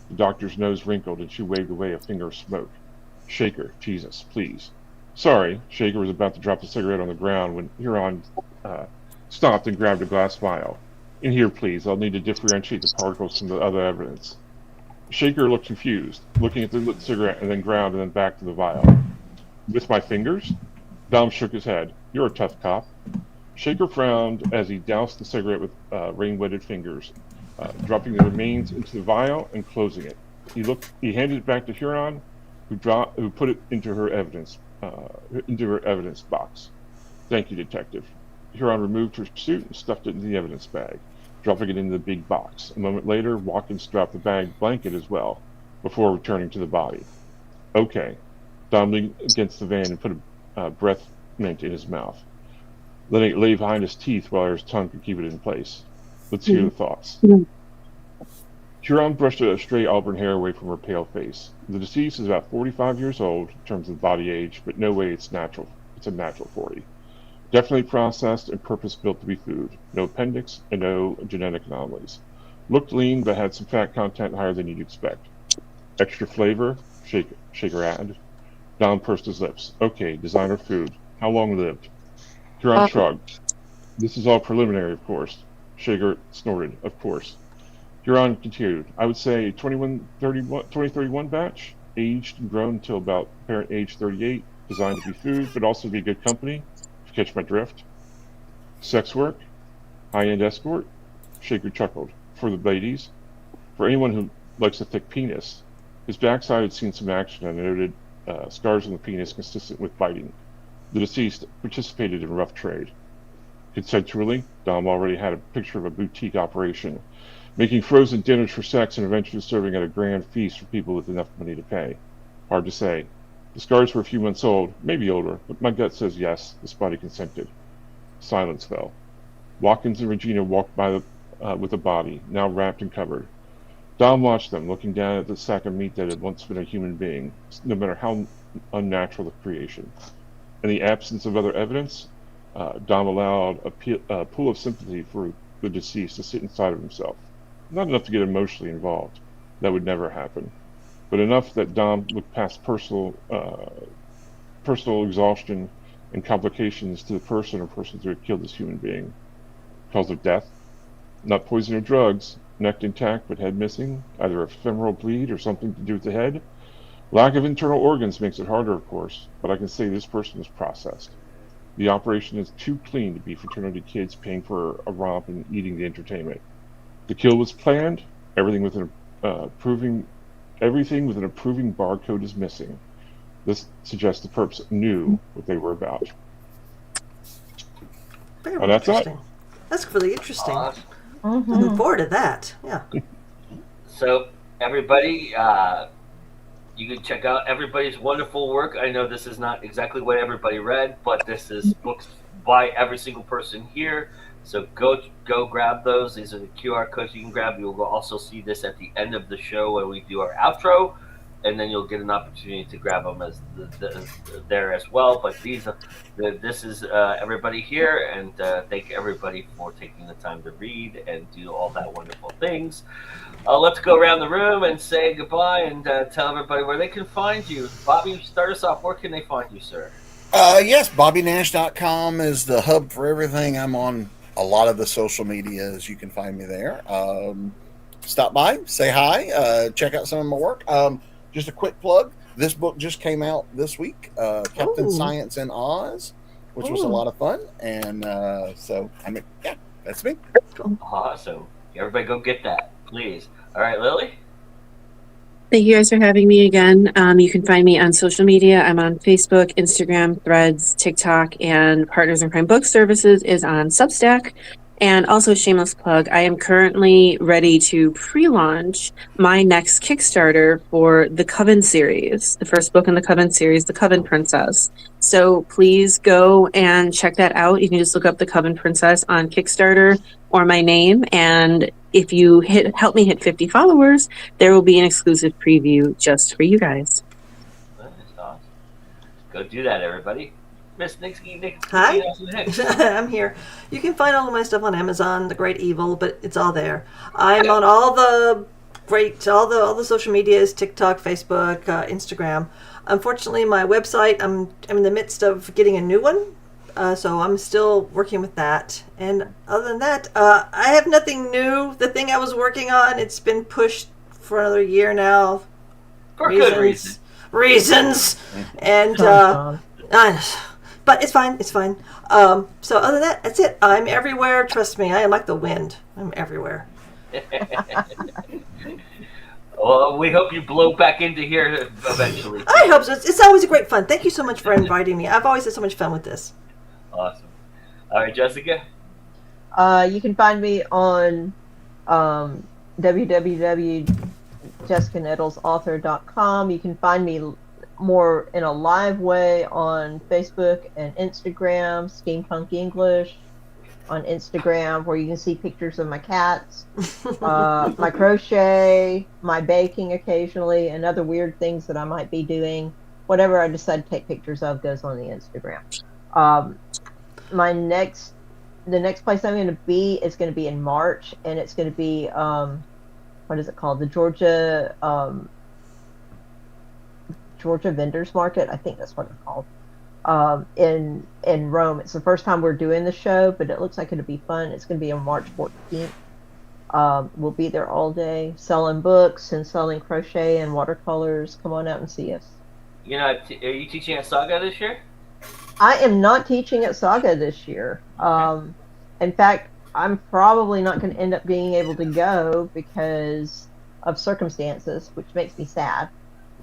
The doctor's nose wrinkled and she waved away a finger of smoke. Shaker, Jesus, please. Sorry, Shaker was about to drop the cigarette on the ground when Huron stopped and grabbed a glass vial. In here, please. I'll need to differentiate the particles from the other evidence. Shaker looked confused, looking at the lit cigarette and then ground and then back to the vial. With my fingers? Dom shook his head. You're a tough cop. Shaker frowned as he doused the cigarette with rain-wetted fingers, dropping the remains into the vial and closing it. He handed it back to Huron, who put it into her evidence box. Thank you, Detective. Huron removed her suit and stuffed it in the evidence bag, dropping it in the big box. A moment later, Watkins dropped the bag blanket as well, before returning to the body. Okay. Dom leaned against the van and put a breath mint in his mouth, letting it lay behind his teeth while his tongue could keep it in place. Let's hear the thoughts. Huron brushed a stray auburn hair away from her pale face. The deceased is about 45 years old in terms of body age, but no way it's natural. It's a natural 40. Definitely processed and purpose-built to be food. No appendix and no genetic anomalies. Looked lean, but had some fat content higher than you'd expect. Extra flavor? Shaker added. Dom pursed his lips. Okay, designer food. How long lived? Huron shrugged. This is all preliminary, of course. Shaker snorted. Of course. Huron continued. I would say 2031 batch, aged and grown until about parent age 38, designed to be food, but also be good company, if you catch my drift. Sex work? High-end escort? Shaker chuckled. For the ladies? For anyone who likes a thick penis. His backside had seen some action and noted scars on the penis consistent with biting. The deceased participated in rough trade. Consensually, Dom already had a picture of a boutique operation, making frozen dinners for sex and eventually serving at a grand feast for people with enough money to pay. Hard to say. The scars were a few months old, maybe older, but my gut says yes, this body consented. Silence fell. Watkins and Regina walked by with the body, now wrapped and covered. Dom watched them, looking down at the sack of meat that had once been a human being, no matter how unnatural the creation. In the absence of other evidence, Dom allowed a pool of sympathy for the deceased to sit inside of himself. Not enough to get emotionally involved. That would never happen. But enough that Dom looked past personal exhaustion and complications to the person or persons who had killed this human being. Cause of death? Not poison or drugs. Neck intact but head missing. Either a femoral bleed or something to do with the head. Lack of internal organs makes it harder, of course, but I can say this person was processed. The operation is too clean to be fraternity kids paying for a romp and eating the entertainment. The kill was planned. Everything with an approving barcode is missing. This suggests the perps knew what they were about. Very That's interesting. it. That's really interesting. Mm-hmm. Looking forward to that. Yeah. So, everybody, you can check out everybody's wonderful work. I know this is not exactly what everybody read, but this is books by every single person here. So go grab those. These are the QR codes you can grab. You'll also see this at the end of the show when we do our outro, and then you'll get an opportunity to grab them as there as well. But this is everybody here, and thank everybody for taking the time to read and do all that wonderful things. Let's go around the room and say goodbye and tell everybody where they can find you. Bobby, start us off. Where can they find you, sir? Yes, BobbyNash.com is the hub for everything. I'm on a lot of the social medias. You can find me there. Stop by, say hi, check out some of my work. Just a quick plug. This book just came out this week, Captain Science in Oz, which was a lot of fun. And so, that's me. Awesome. Everybody go get that, please. All right, Lily? Thank you guys for having me again. You can find me on social media. I'm on Facebook, Instagram, Threads, TikTok, and Partners in Crime Book Services is on Substack. And also, shameless plug, I am currently ready to pre-launch my next Kickstarter for the Coven series, the first book in the Coven series, The Coven Princess. So please go and check that out. You can just look up The Coven Princess on Kickstarter or my name. And if you help me hit 50 followers, there will be an exclusive preview just for you guys. That is awesome. Go do that, everybody. Miss Nick. Hi. I'm here. You can find all of my stuff on Amazon, The Great Evil, but it's all there. I'm on all the social medias, TikTok, Facebook, Instagram. Unfortunately, my website, I'm in the midst of getting a new one, so I'm still working with that. And other than that, I have nothing new. The thing I was working on, it's been pushed for another year now. For good reason. Reasons. And but it's fine. It's fine. So other than that, that's it. I'm everywhere. Trust me, I am like the wind. I'm everywhere. Well, we hope you blow back into here eventually. I hope so. It's always a great fun. Thank you so much for inviting me. I've always had so much fun with this. Awesome. All right, Jessica? You can find me on www.jessicanettlesauthor.com. You can find me more in a live way on Facebook and Instagram, Steampunk English on Instagram, where you can see pictures of my cats, my crochet, my baking occasionally, and other weird things that I might be doing. Whatever I decide to take pictures of goes on the Instagram. The next place I'm going to be is going to be in March, and it's going to be what is it called? The Georgia Vendors Market. I think that's what it's called. In Rome. It's the first time we're doing the show, but it looks like it'll be fun. It's going to be on March 14th. We'll be there all day selling books and selling crochet and watercolors. Come on out and see us. You know, are you teaching at Saga this year? I am not teaching at Saga this year. In fact, I'm probably not going to end up being able to go because of circumstances, which makes me sad.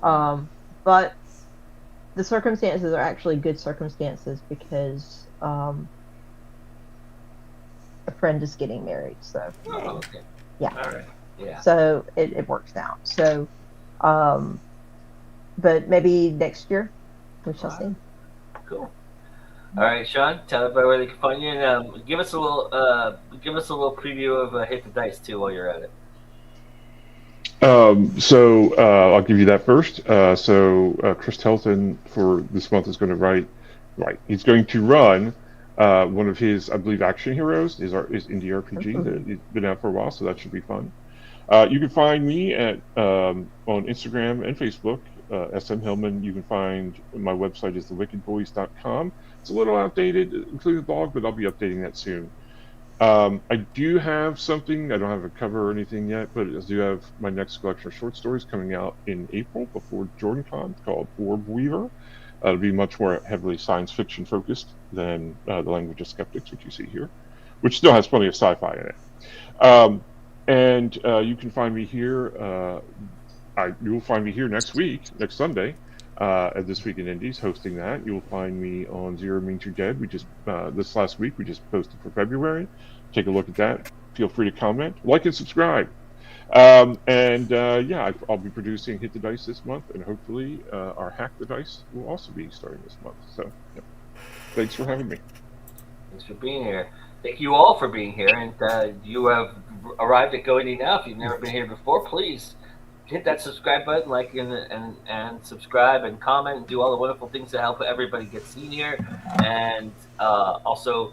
But the circumstances are actually good circumstances because a friend is getting married. So, okay. Yeah. All right. Yeah. So it works out. So, but maybe next year we shall see. Cool. All right, Sean, tell everybody where they can find you, and give us a little preview of Hit the Dice too while you're at it. So I'll give you that first. Chris Telton for this month is going to write. He's going to run one of his, I believe, action heroes. His indie RPG that has been out for a while, so that should be fun. You can find me at on Instagram and Facebook, SM Hillman. You can find my website is thewickedboys.com. It's a little outdated, including the blog, but I'll be updating that soon. I do have something. I don't have a cover or anything yet, but I do have my next collection of short stories coming out in April before JordanCon called Orb Weaver. It'll be much more heavily science fiction focused than The Language of Skeptics, which you see here, which still has plenty of sci-fi in it. And you can find me here. You'll find me here next Sunday, at This Week in Indies, hosting that. You'll find me on Zero Means You're Dead. We just this last week we just posted for February. Take a look at that. Feel free to comment, like, and subscribe. I'll be producing Hit the Dice this month, and hopefully our Hack the Dice will also be starting this month. So, thanks for having me. Thanks for being here. Thank you all for being here, and you have arrived at Go Indie now. If you've never been here before, please hit that subscribe button, like and subscribe and comment and do all the wonderful things to help everybody get seen here. And also,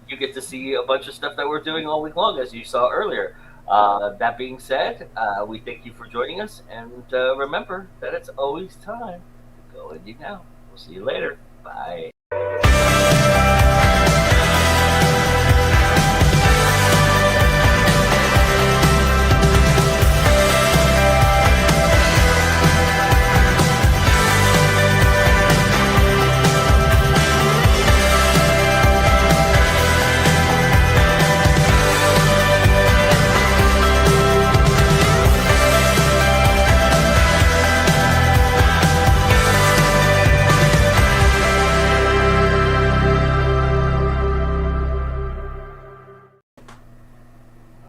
you get to see a bunch of stuff that we're doing all week long, as you saw earlier. That being said, we thank you for joining us, and remember that it's always time to go indie now. We'll see you later. Bye.